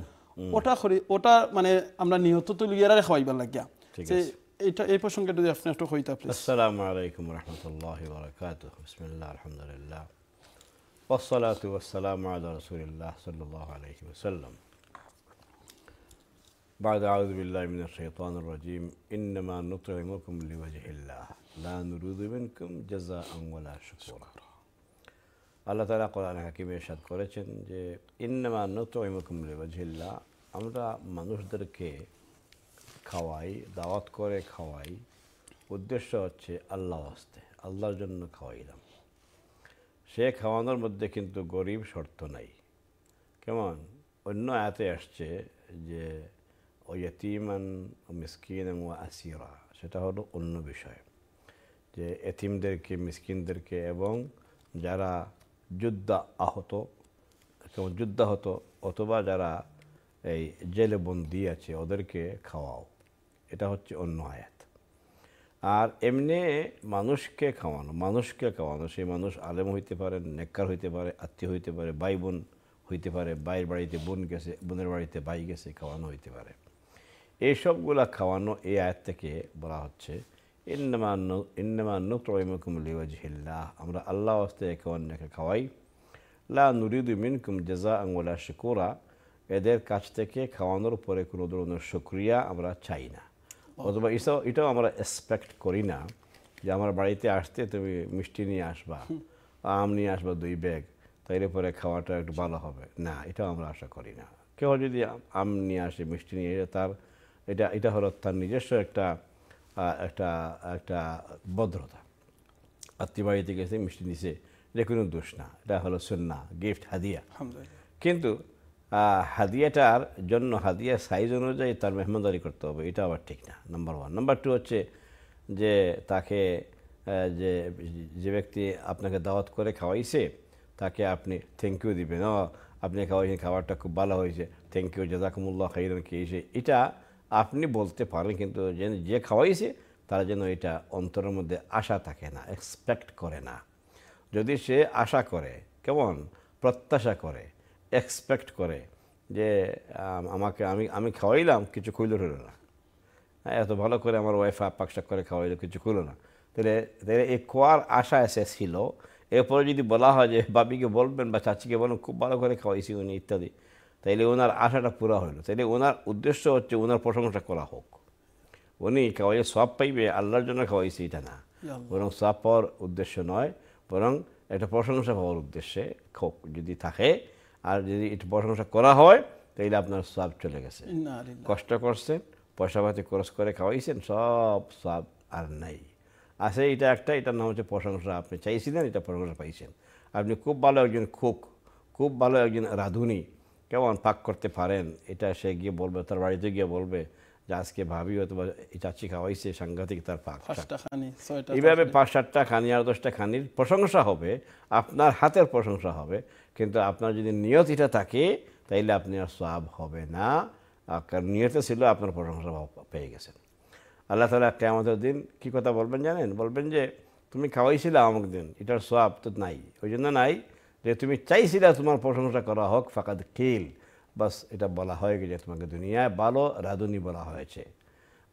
ওটা করি ওটা মানে আমরা নিহত তুলিয়ারে খাওয়াইবার লাগিয়া। এইটা এই প্রসঙ্গে যদি আপনি একটু হইতা প্লিজ। আসসালামু আলাইকুম রহমতুল্লাহি ওয়া বারাকাতুহু। বিসমিল্লাহ, আলহামদুলিল্লাহ, ওয়াসসালাতু ওয়াসসালামু আলা রাসূলিল্লাহ সাল্লাল্লাহু আলাইহি ওয়াসাল্লাম। بعد أعوذ بالله من الشيطان الرجيم إنما نطعمكم لوجه الله لا نريد منكم جزاء ولا شكورا। আল্লাহ তাআলা কোরআনে হাকিমে ইরশাদ করেছেন যে ইন্নামা নুতইমুকুম লিওয়াজহিল্লাহ, আমরা মানুষদেরকে খাওয়াই, দাওয়াত করে খাওয়াই, উদ্দেশ্য হচ্ছে আল্লাহ ওয়াস্তে, আল্লাহর জন্য খাওয়াইলাম। সে খাওয়ানোর মধ্যে কিন্তু গরিব শর্ত নাই। কেমন অন্য আয়াতে আসছে যে ইয়াতীমান ও মিসকিনান ওয়া আসীরা, সেটা হলো অন্য বিষয়, যে এতিমদেরকে, মিসকিনদেরকে এবং যারা যুদ্ধাহত অথবা যারা এই জেলে বন্দী আছে ওদেরকে খাওয়াও, এটা হচ্ছে অন্য আয়াত। আর এমনি মানুষকে খাওয়ানো, সেই মানুষ আলেম হইতে পারে, নেককার হইতে পারে, আত্মীয় হইতে পারে, ভাই বোন হইতে পারে, ভাইয়ের বাড়িতে বোন গেছে, বোনের বাড়িতে ভাই গেছে, খাওয়ানো হইতে পারে। এইসবগুলা খাওয়ানো এই আয়াত থেকে বলা হচ্ছে ইন্নামা নুতইমুকুম লিওয়াজহিল্লাহ, আমরা আল্লাহ ওয়াস্তে একে অন্যকে খাওয়াই। লা নুরিদু মিনকুম জাযাআন ওয়ালা শুকুরা, এদের কাছ থেকে খাওয়ানোর পরে কোনো ধরনের শুকরিয়া আমরা চাই না, অথবা এটাও আমরা এক্সপেক্ট করি না যে আমার বাড়িতে আসতে তুমি মিষ্টি নিয়ে আসবা, আম নিয়ে আসবা 2 ব্যাগ, তাইলে পরে খাওয়াটা একটু ভালো হবে না, এটাও আমরা আশা করি না। কেউ যদি আম নিয়ে আসে, মিষ্টি নিয়ে এসে, তার এটা হলো তার নিজস্ব একটা একটা একটা ভদ্রতা। আত্মীয় বাড়িতে গেছে, মিষ্টি নিছে, এটা কোনো দোষ না, এটা হলো সুন্নাহ, গিফট, হাদিয়া। কিন্তু হাদিয়াটার জন্য হাদিয়া সাইজ অনুযায়ী তার মেহমানদারি করতে হবে, এটা আবার ঠিক না, নাম্বার 1। নাম্বার 2 হচ্ছে যে তাকে যে ব্যক্তি আপনাকে দাওয়াত করে খাওয়াইছে তাকে আপনি থ্যাংক ইউ দিবেন, আপনি খাওয়াইছেন, খাবারটা খুব ভালো হয়েছে, থ্যাংক ইউ, জাযাকুমুল্লাহ খাইরান, খেয়েছে, এটা আপনি বলতে পারেন। কিন্তু যে খাওয়াইছে তারা যেন এটা অন্তরের মধ্যে আশা থাকে না, এক্সপেক্ট করে না। যদি সে আশা করে, কেমন প্রত্যাশা করে, এক্সপেক্ট করে যে আমাকে আমি খাওয়াইলাম, কিছু খুইল হলো না, এত ভালো করে আমার ওয়াইফ পাকশাক করে খাওয়াইলো, কিছু খুলো না, তাহলে এই খোয়ার আশা এসে ছিল। এরপরে যদি বলা হয় যে বাবিকে বলবেন বা চাচিকে বলবেন খুব ভালো করে খাওয়াইছি উনি ইত্যাদি, তাইলে ওনার আশাটা পুরা হইল। তাইলে ওনার উদ্দেশ্য হচ্ছে ওনার প্রশংসা করা হোক, উনি খাওয়াইয়ে সব পাইবে, আল্লাহর জন্য খাওয়াইছে এটা না, বরং সব পাওয়ার উদ্দেশ্য নয়, বরং একটা প্রশংসা পাওয়ার উদ্দেশ্যে হোক যদি থাকে। আর যদি এটা প্রশংসা করা হয় তাইলে আপনার সব চলে গেছে, কষ্ট করছেন, পয়সা পাতি খরচ করে খাওয়াইছেন, সব আর নাই আছে। এটা একটা, এটার নাম হচ্ছে প্রশংসা। আপনি চাইছিলেন, এটা প্রশংসা পাইছেন। আপনি খুব ভালো একজন কুক, খুব ভালো একজন রাঁধুনি, কেমন পাক করতে পারেন, এটা সে গিয়ে বলবে, তার বাড়িতে গিয়ে বলবে যে আজকে ভাবি অথবা চাচি খাওয়াইছে, সাংঘাতিক তার পাক। এইভাবে 5-7টা খানি আর 10টা খানির প্রশংসা হবে, আপনার হাতের প্রশংসা হবে। কিন্তু আপনার যদি নিয়ত এটা থাকে তাইলে আপনি আর সওয়াব হবে না, কারণ নিয়তে ছিল আপনার প্রশংসা পেয়ে গেছেন। আল্লাহ তাআলা কিয়ামতের দিন কি কথা বলবেন জানেন? বলবেন যে তুমি খাওয়াইছিলে অমুক দিন, এটার সওয়াব তো নাই, ওই জন্য নাই যে তুমি চাইছিলে তোমার প্রশংসা করা হোক, ফাকাদ কিল, বাস এটা বলা হয়ে গেছে, তোমাকে দুনিয়ায় ভালো রাঁধুনি বলা হয়েছে,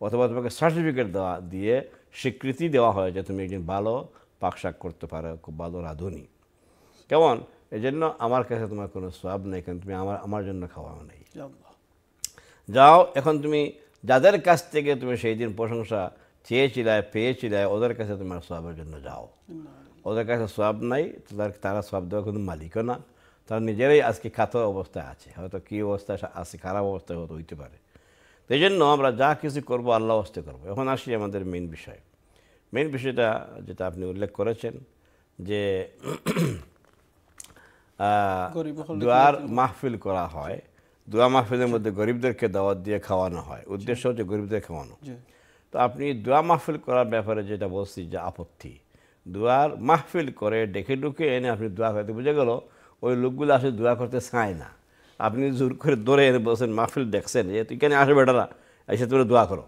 অথবা তোমাকে সার্টিফিকেট দিয়ে স্বীকৃতি দেওয়া হয়েছে তুমি একজন ভালো পাকশাক করতে পারো, খুব ভালো রাঁধুনি। কেমন এই জন্য আমার কাছে তোমার কোনো সওয়াব নেই, কারণ তুমি আমার জন্য খাওয়াও নেই। যাও এখন তুমি যাদের কাছ থেকে তুমি সেই দিন প্রশংসা চেয়েছিলে, পেয়েছিলে, ওদের কাছে তোমার সওয়াবের জন্য যাও। ওদের কাছে সওয়াব নাই, তারা সওয়াব দেওয়ার কোনো মালিকও না, তারা নিজেরাই আজকে কাতর অবস্থায় আছে, হয়তো কী অবস্থায় আছে, খারাপ অবস্থায় হয়তো হইতে পারে। এই জন্য আমরা যা কিছু করবো আল্লাহ ওয়াস্তে করবো। এখন আসি আমাদের মেইন বিষয়টা যেটা আপনি উল্লেখ করেছেন যে দুয়ার মাহফিল করা হয়, দোয়া মাহফিলের মধ্যে গরিবদেরকে দাওয়াত দিয়ে খাওয়ানো হয়, উদ্দেশ্য হচ্ছে গরিবদের খাওয়ানো। তো আপনি দোয়া মাহফিল করার ব্যাপারে যেটা বলছি যে আপত্তি, দোয়ার মাহফিল করে ডেকে ডুকে এনে আপনি দোয়া করতে, বুঝে গেল ওই লোকগুলো আসলে দোয়া করতে চায় না। আপনি জোর করে দৌড়ে এনে বলছেন মাহফিল দেখছেন যে তুই কেন আসে বেটারা এসে তোরা দোয়া করো,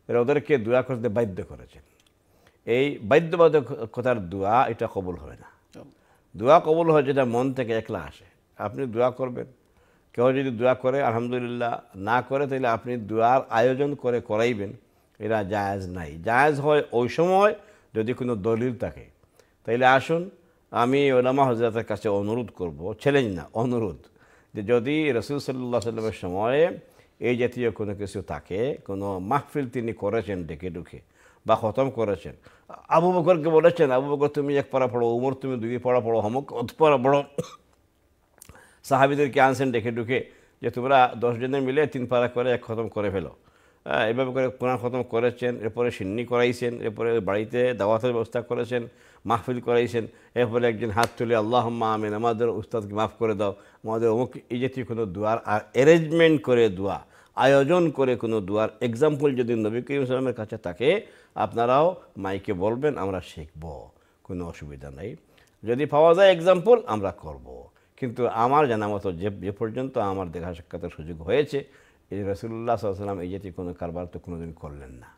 এরা ওদেরকে দোয়া করতে বাধ্য করেছেন। এই বাধ্যবাধকতার দোয়া এটা কবুল হবে না। দোয়া কবুল হয় যেটা মন থেকে একলা আসে। আপনি দোয়া করবেন, কেউ যদি দোয়া করে আলহামদুলিল্লাহ, না করে তাহলে আপনি দোয়ার আয়োজন করে করাইবেন, এরা জায়েজ নাই। জায়েজ হয় ওই সময় যদি কোনো দলিল থাকে। তাইলে আসুন আমি ওলামা হযরতের কাছে অনুরোধ করব, চ্যালেঞ্জ না অনুরোধ, যে যদি রাসূল সাল্লাল্লাহু আলাইহি ওয়াসাল্লামের সময়ে এই জাতীয় কোনো কিছু থাকে, কোনো মাহফিল তিনি করেছেন ডেকে ডুকে বা খতম করেছেন, আবু বকরকে বলেছেন আবু বকর তুমি এক পারা পড়ো, উমর তুমি দুই পারা পড়ো, হমক অত পারা পড়ো, সাহাবীদেরকে আনছেন ডেকে ডুকে যে তোমরা 10 জনের মিলে 3 পারা করে এক খতম করে ফেলো। এভাবে করে কোরআন খতম করেছেন, এরপরে সিন্নি করাইছেন, এরপরে বাড়িতে দাওয়াতের ব্যবস্থা করেছেন, মাহফিল করাইছেন। এরপরে একজন হাত তুলে আল্লাহুম্মা আমিন, আমাদের উস্তাদকে মাফ করে দাও, আমাদের অমুক, এই জাতীয় কোনো দোয়ার আর অ্যারেঞ্জমেন্ট করে দোয়া, আয়োজন করে কোনো দোয়ার এক্সাম্পল যদি নবী করিম সাল্লাল্লাহু আলাইহি ওয়াসাল্লামের কাছে থাকে, আপনারাও মাইকে বলবেন, আমরা শিখব, কোনো অসুবিধা নাই। যদি পাওয়া যায় এক্সাম্পল আমরা করব। কিন্তু আমার জানা মতো যে পর্যন্ত আমার দেখা সাক্ষাতের সুযোগ হয়েছে, এই রাসূলুল্লাহ সাল্লাল্লাহু আলাইহি ওয়াসাল্লাম এই জাতীয় কোনো কারবার তো কোনোদিন করলেন না,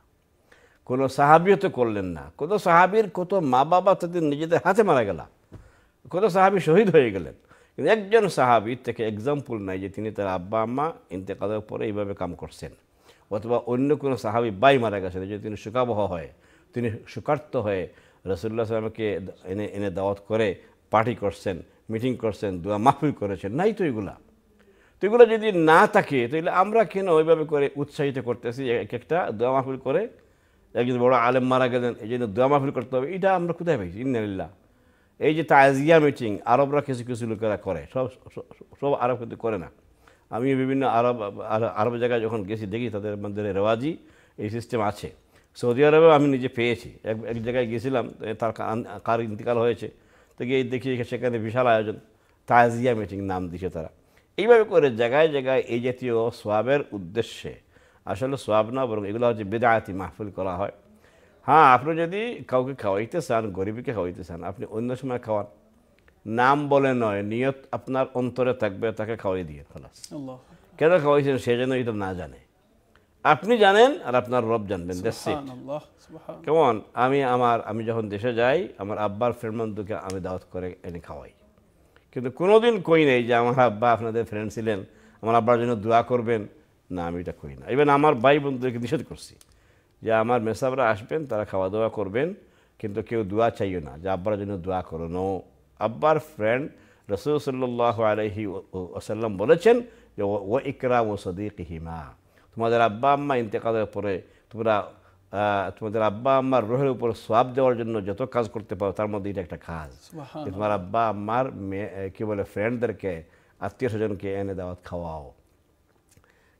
কোনো সাহাবিও তো করলেন না। কত সাহাবীর কত মা বাবা তাদের নিজেদের হাতে মারা গেল, কত সাহাবী শহীদ হয়ে গেলেন, কিন্তু একজন সাহাবীর থেকে এক্সাম্পল নাই যে তিনি তার আব্বা আম্মা ইন্তেকালের পরে এইভাবে কাম করছেন, অথবা অন্য কোনো সাহাবী বাই মারা গেছেন যে তিনি শোকাবহ হয়ে, তিনি শোকার্ত হয়ে রাসূলুল্লাহ সাল্লাল্লাহু আলাইহি ওয়াসাল্লামকে এনে দাওয়াত করে পার্টি করছেন, মিটিং করছেন, দোয়া মাহফিল করেছেন, নাই তো এগুলা। তো এগুলো যদি না থাকে তাহলে আমরা কেন ওইভাবে করে উৎসাহিত করতেছি এক একটা দোয়া মাহফিল করে, একজন বড় আলেম মারা গেলেন এই জন্য দোয়া মাহফিল করতে হবে, এটা আমরা কোথায় পাইছি? ইন্নালিল্লাহ। এই যে তাজিয়া মিটিং আরবরা কিছু কিছু লোকেরা করে, সব আরব কিন্তু করে না। আমি বিভিন্ন আরব জায়গায় যখন গেছি দেখি তাদের মধ্যে রেওয়াজি এই সিস্টেম আছে। সৌদি আরবেও আমি নিজে পেয়েছি, এক জায়গায় গিয়েছিলাম, তার কার ইন্তিকাল হয়েছে, তো গিয়ে দেখি সেখানে বিশাল আয়োজন, তাজিয়া মিটিং নাম দিছে তারা। এইভাবে করে জায়গায় জায়গায় এই জাতীয় সোয়াবের উদ্দেশ্যে, আসলে সোয়াব না বরং এগুলো হচ্ছে বিদআতি মাহফিল করা হয়। হ্যাঁ, আপনি যদি কাউকে খাওয়াইতে চান, গরিবকে খাওয়াইতে চান, আপনি অন্য সময় খাওয়ান, নাম বলে নয়, নিয়ত আপনার অন্তরে থাকবে, তাকে খাওয়াই দিয়ে খালাস। কেন খাওয়াইছেন সে যেন এটা না জানে, আপনি জানেন আর আপনার রব জানবেন। কেমন আমি যখন দেশে যাই আমার আব্বার ফ্রেন্ড বন্ধুকে আমি দাওয়াত করে এনে খাওয়াই, কিন্তু কোনোদিন কই নেই যে আমার আব্বা আপনাদের ফ্রেন্ড ছিলেন, আমার আব্বার জন্য দোয়া করবেন, না আমি এটা করি না। ইভেন আমার ভাই বন্ধুদেরকে নিষেধ করছি যে আমার মেসাবরা আসবেন, তারা খাওয়া দাওয়া করবেন, কিন্তু কেউ দোয়া চাইও না যে আব্বার জন্য দোয়া করো। নো, আব্বার ফ্রেন্ড রাসূল সাল্লাল্লাহু আলাইহি ওয়াসাল্লাম বলেছেন যে ও ইকরাম ও সাদিকিহিমা, তোমাদের আব্বা আম্মা ইন্তেকালের পরে তোমরা তোমাদের আব্বা আম্মার রুহের উপর সোয়াব দেওয়ার জন্য যত কাজ করতে পারো তার মধ্যে এটা একটা কাজ। তোমার আব্বা আম্মার কি বলে ফ্রেন্ডদেরকে, আত্মীয় স্বজনকে এনে দাওয়াত খাওয়াও।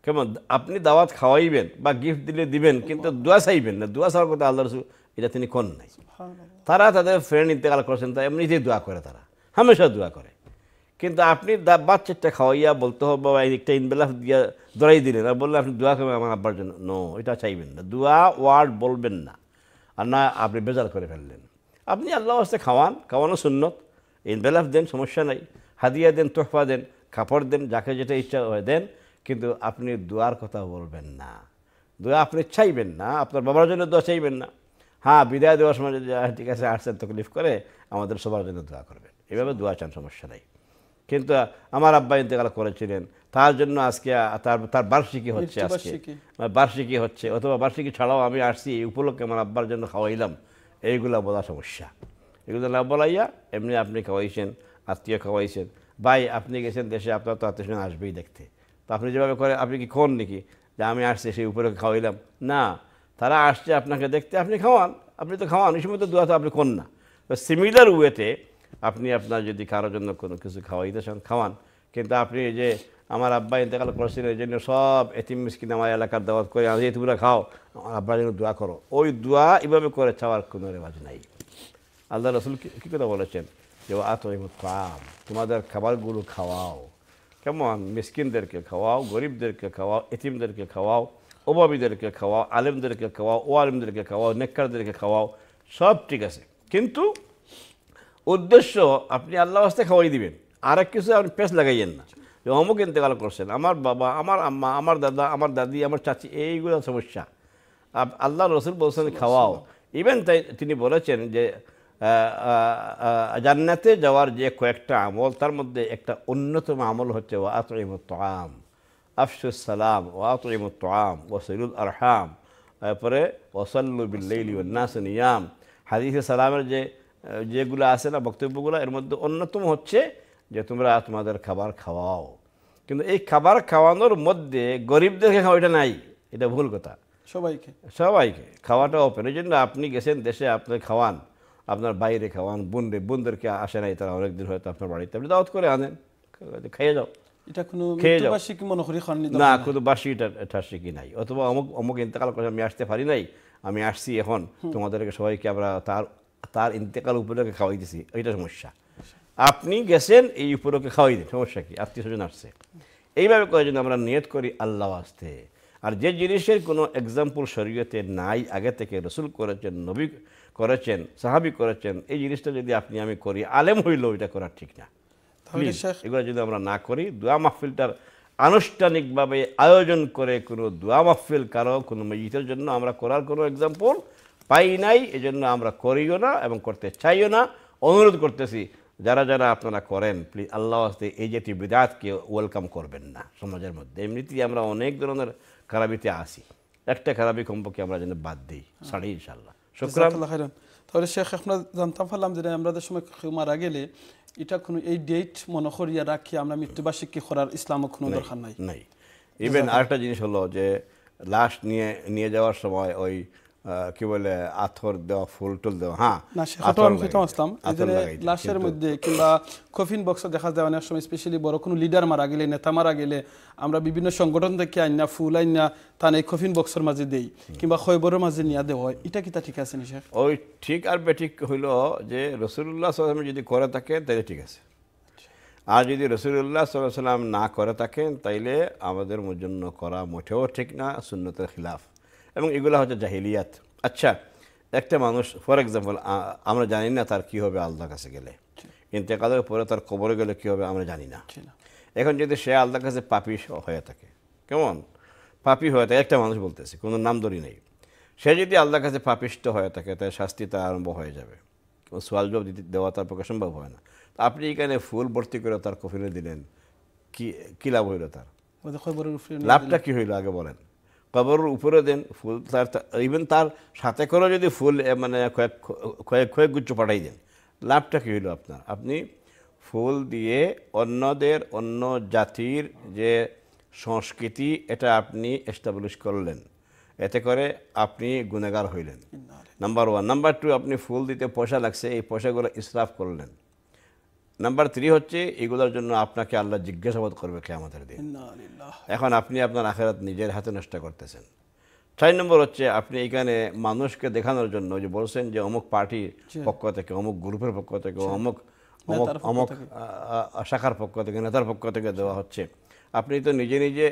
কেমন আপনি দাওয়াত খাওয়াইবেন বা গিফট দিলে দিবেন, কিন্তু দোয়া চাইবেন না। দোয়া চাওয়ার কথা আল্লাহ রাসূল এটা তিনি কোন নাই। তারা তাদের ফ্রেন্ড ইন্তেকাল করছেন, তাই এমনিতেই দোয়া করে, তারা হামেশা দোয়া করে। কিন্তু আপনি বাচ্চাটা খাওয়াইয়া বলতে হবে বা একটা ইনবেলাফ দিয়া দৌড়াই দিলেন আর বললেন আপনি দোয়া করবেন আমার আব্বার জন্য, নো, এটা চাইবেন না। দোয়া ওয়ার্ড বলবেন না, আর না আপনি বেজার করে ফেললেন। আপনি আল্লাহ ওয়াস্তে খাওয়ানো সুন্নত, ইনবেলাফ দেন, সমস্যা নাই, হাদিয়া দেন, তোহফা দেন, কাপড় দেন, যাকে যেটা ইচ্ছা হয় দেন, কিন্তু আপনি দোয়ার কথা বলবেন না। দোয়া আপনি চাইবেন না, আপনার বাবার জন্য দোয়া চাইবেন না। হ্যাঁ, বিদায় দেওয়ার সময় ঠিক আছে আসছেন তকলিফ করে আমাদের সবার জন্য দোয়া করবেন, এভাবে দোয়া চান, সমস্যা নাই। কিন্তু আমার আব্বা ইন্তেকাল করেছিলেন, তার জন্য আজকে তার বার্ষিকী হচ্ছে, আজকে বার্ষিকী হচ্ছে, অথবা বার্ষিকী ছাড়াও আমি আসছি এই উপলক্ষে আমার আব্বার জন্য খাওয়াইলাম, এইগুলা বলা সমস্যা। এগুলো না বলাইয়া এমনি আপনি খাওয়াইছেন, আত্মীয় খাওয়াইছেন, ভাই আপনি গেছেন দেশে, আপনার তো আত্মীয় স্বজন আসবেই দেখতে, তো আপনি যেভাবে করে আপনি কি কোন নাকি যে আমি আসছি সেই উপলক্ষে খাওয়াইলাম? না, তারা আসছে আপনাকে দেখতে, আপনি খাওয়ান, আপনি তো খাওয়ান, এই সময় তো দোয়া তো আপনি কোন না। তো সিমিলার ওয়েতে আপনি আপনার যদি কারোর জন্য কোনো কিছু খাওয়াইতে চান খাওয়ান, কিন্তু আপনি যে আমার আব্বা ইন্তেকাল করেছিলেন এই জন্য সব এতিম মিসকিন আমার এলাকার দাওয়াত করে আজ তোমরা খাও, আমার আব্বার জন্য দোয়া করো, ওই দোয়া এভাবে করে চাওয়ার কোনো রেওয়াজ নাই। আল্লাহ রাসূল কী কথা বলেছেন যে আতইমুত তাআম, তোমাদের খাবারগুলো খাওয়াও, কেমন মিসকিনদেরকে খাওয়াও, গরিবদেরকে খাওয়াও, এতিমদেরকে খাওয়াও, অভাবীদেরকে খাওয়াও, আলেমদেরকে খাওয়াও, ওয়ালিমদেরকে খাওয়াও, নেককারদেরকে খাওয়াও, সব ঠিক আছে, কিন্তু উদ্দেশ্য আপনি আল্লাহ ওয়াস্তে খাওয়াই দিবেন, আর এক কিছু আপনি পেছ লাগাইয়েন না যে অমুক ইন্তেকাল করছেন, আমার বাবা, আমার আম্মা, আমার দাদা, আমার দাদি, আমার চাচি, এইগুলো সমস্যা। আল্লাহ রসুল বলছেন খাওয়াও। ইভেন তাই তিনি বলেছেন যে জান্নাতে যাওয়ার যে কয়েকটা আমল, তার মধ্যে একটা অন্যতম আমল হচ্ছে ওয়া আতইমুত তাআম, আফশুস সালাম, ওয়া আতইমুত তাআম, ওয়া সিলুল আরহাম, তারপরে ওয়াসাল্লু বিল লাইলি ওয়ান নাস নিয়াম। হাদিসে সালামের যেগুলো আছে না বক্তব্যগুলো, এর মধ্যে অন্যতম হচ্ছে যে তোমরা তোমাদের খাবার খাওয়াও। কিন্তু এই খাবার খাওয়ানোর মধ্যে গরিবদেরকে খাওয়া এটা নাই, এটা ভুল কথা। সবাইকে খাওয়াটা ওপেন। এই জন্য আপনি গেছেন দেশে, আপনি খাওয়ান, আপনার বাইরে খাওয়ান, বোনদেরকে আসে নাই, তারা অনেকদিন হয়তো আপনার বাড়িতে, আপনি দাওয়াত করে আনেন, খেয়ে যাও। না, কোনো বাসি এটা শিখি নাই, অথবা অমুক ইন্তেকাল করে আমি আসতে পারি নাই, আমি আসছি এখন, তোমাদেরকে সবাইকে আমরা তার ইন্তেকাল উপলক্ষে খাওয়াই দিছি, এইটা সমস্যা। আপনি গেছেন এই উপলক্ষে খাওয়াই দিন, সমস্যা কি? আত্মীয় স্বজন আসছে, এইভাবে করে যদি আমরা নিয়ত করি আল্লাহ আসতে। আর যে জিনিসের কোনো এক্সাম্পল শরীয়তে নাই, আগে থেকে রসুল করেছেন, নবী করেছেন, সাহাবী করেছেন, এই জিনিসটা যদি আপনি আমি করি, আলেম হইলেও এটা করা ঠিক না। এগুলো যদি আমরা না করি, দোয়া মাহফিলটার আনুষ্ঠানিকভাবে আয়োজন করে কোনো দোয়া মাহফিল কারো কোনো মসজিদের জন্য আমরা করার কোনো এক্সাম্পল পাই নাই, এজন্য আমরা করিও না এবং করতে চাইও না। অনুরোধ করতেছি, যারা যারা আপনারা করেন, প্লিজ আল্লাহ আস্তে এই জাতীয় বিদআতকে ওয়েলকাম করবেন না সমাজের মধ্যে। এমনিতেই আমরা অনেক ধরনের খারাপিতে আসি, একটা খারাপি কমপক্ষে আমরা যেন বাদ দিই, সারি ইনশাল্লাহ। শুকরান। তাহলে শেখ, আমরা জানতাম পারলাম যে আমাদের সময় কেউ মারা গেলে এটা কোনো এই ডেট মনে করিয়া রাখি আমরা মৃত্যুবার্ষিকী করার ইসলামও কোনো দরকার নাই। ইভেন আরেকটা জিনিস হলো যে লাশ নিয়ে যাওয়ার সময় ওই কি বলে আথর দেওয়া, ফুল টুল দেওয়া, হ্যাঁ লাশের মধ্যে কিংবা কফিন বক্সে দেখা যায় অনেক সময়, স্পেশালি বড় কোনো লিডার মারা গেলে, নেতা মারা গেলে আমরা বিভিন্ন সংগঠন থেকে আইনা ফুল আইনা তার এই কফিন বক্সের মাঝে দেই, কিংবা খয়বরের মাঝে নিয়ে দেওয়া হয়, এটা কি তা ঠিক আছে? নিশা ওই ঠিক আর বেঠিক হইল যে রাসূলুল্লাহ সাল্লাল্লাহু আলাইহি ওয়াসাল্লাম যদি করে থাকেন তাহলে ঠিক আছে, আর যদি রাসূলুল্লাহ সাল্লাল্লাহু আলাইহি ওয়াসাল্লাম না করে থাকেন তাইলে আমাদের জন্য করা মোটেও ঠিক না, সুন্নতের খিলাফ, এবং এগুলো হচ্ছে জাহিলিয়াত। আচ্ছা, একটা মানুষ ফর এক্সাম্পল, আমরা জানি না তার কী হবে আল্লাহর কাছে গেলে, ইন্তেকালের পরে তার কবরে গেলে কী হবে আমরা জানি না। এখন যদি সে আল্লাহর কাছে পাপী হয়ে থাকে, কেমন পাপী হয়ে থাকে, একটা মানুষ বলতেছে, কোনো নাম ধরি নেই, সে যদি আল্লাহর কাছে পাপিষ্ট হয়ে থাকে তার শাস্তি তার আরম্ভ হয়ে যাবে, সোয়াল জবাব দেওয়া তার পক্ষে সম্ভব হয় না। আপনি এখানে ফুল ভর্তি করে তার কফিনে দিলেন, কি লাভ হইল? তার লাভটা কি হইল আগে বলেন? কবরের উপরে দেন ফুল, তার ইভেন তার সাথে করে যদি ফুল মানে কয়েক গুচ্ছ পাঠাই দেন, লাভটা কী হইল আপনার? আপনি ফুল দিয়ে অন্য জাতির যে সংস্কৃতি এটা আপনি এস্টাবলিশ করলেন, এতে করে আপনি গুনেগার হইলেন, নাম্বার 1। নাম্বার 2, আপনি ফুল দিতে পয়সা লাগছে, এই পয়সাগুলো ইসরাফ করলেন। নাম্বার 3 হচ্ছে এগুলোর জন্য আপনাকে আল্লাহ জিজ্ঞাসাবাদ করবে কিয়ামতের দিন। এখন আপনি আপনার আখিরাত নিজের হাতে নষ্ট করতেছেন। 4 নম্বর হচ্ছে আপনি এখানে মানুষকে দেখানোর জন্য যে বলছেন যে অমুক পার্টির পক্ষ থেকে, অমুক গ্রুপের পক্ষ থেকে, অমুক শাখার পক্ষ থেকে, নেতার পক্ষ থেকে দেওয়া হচ্ছে, আপনি তো নিজে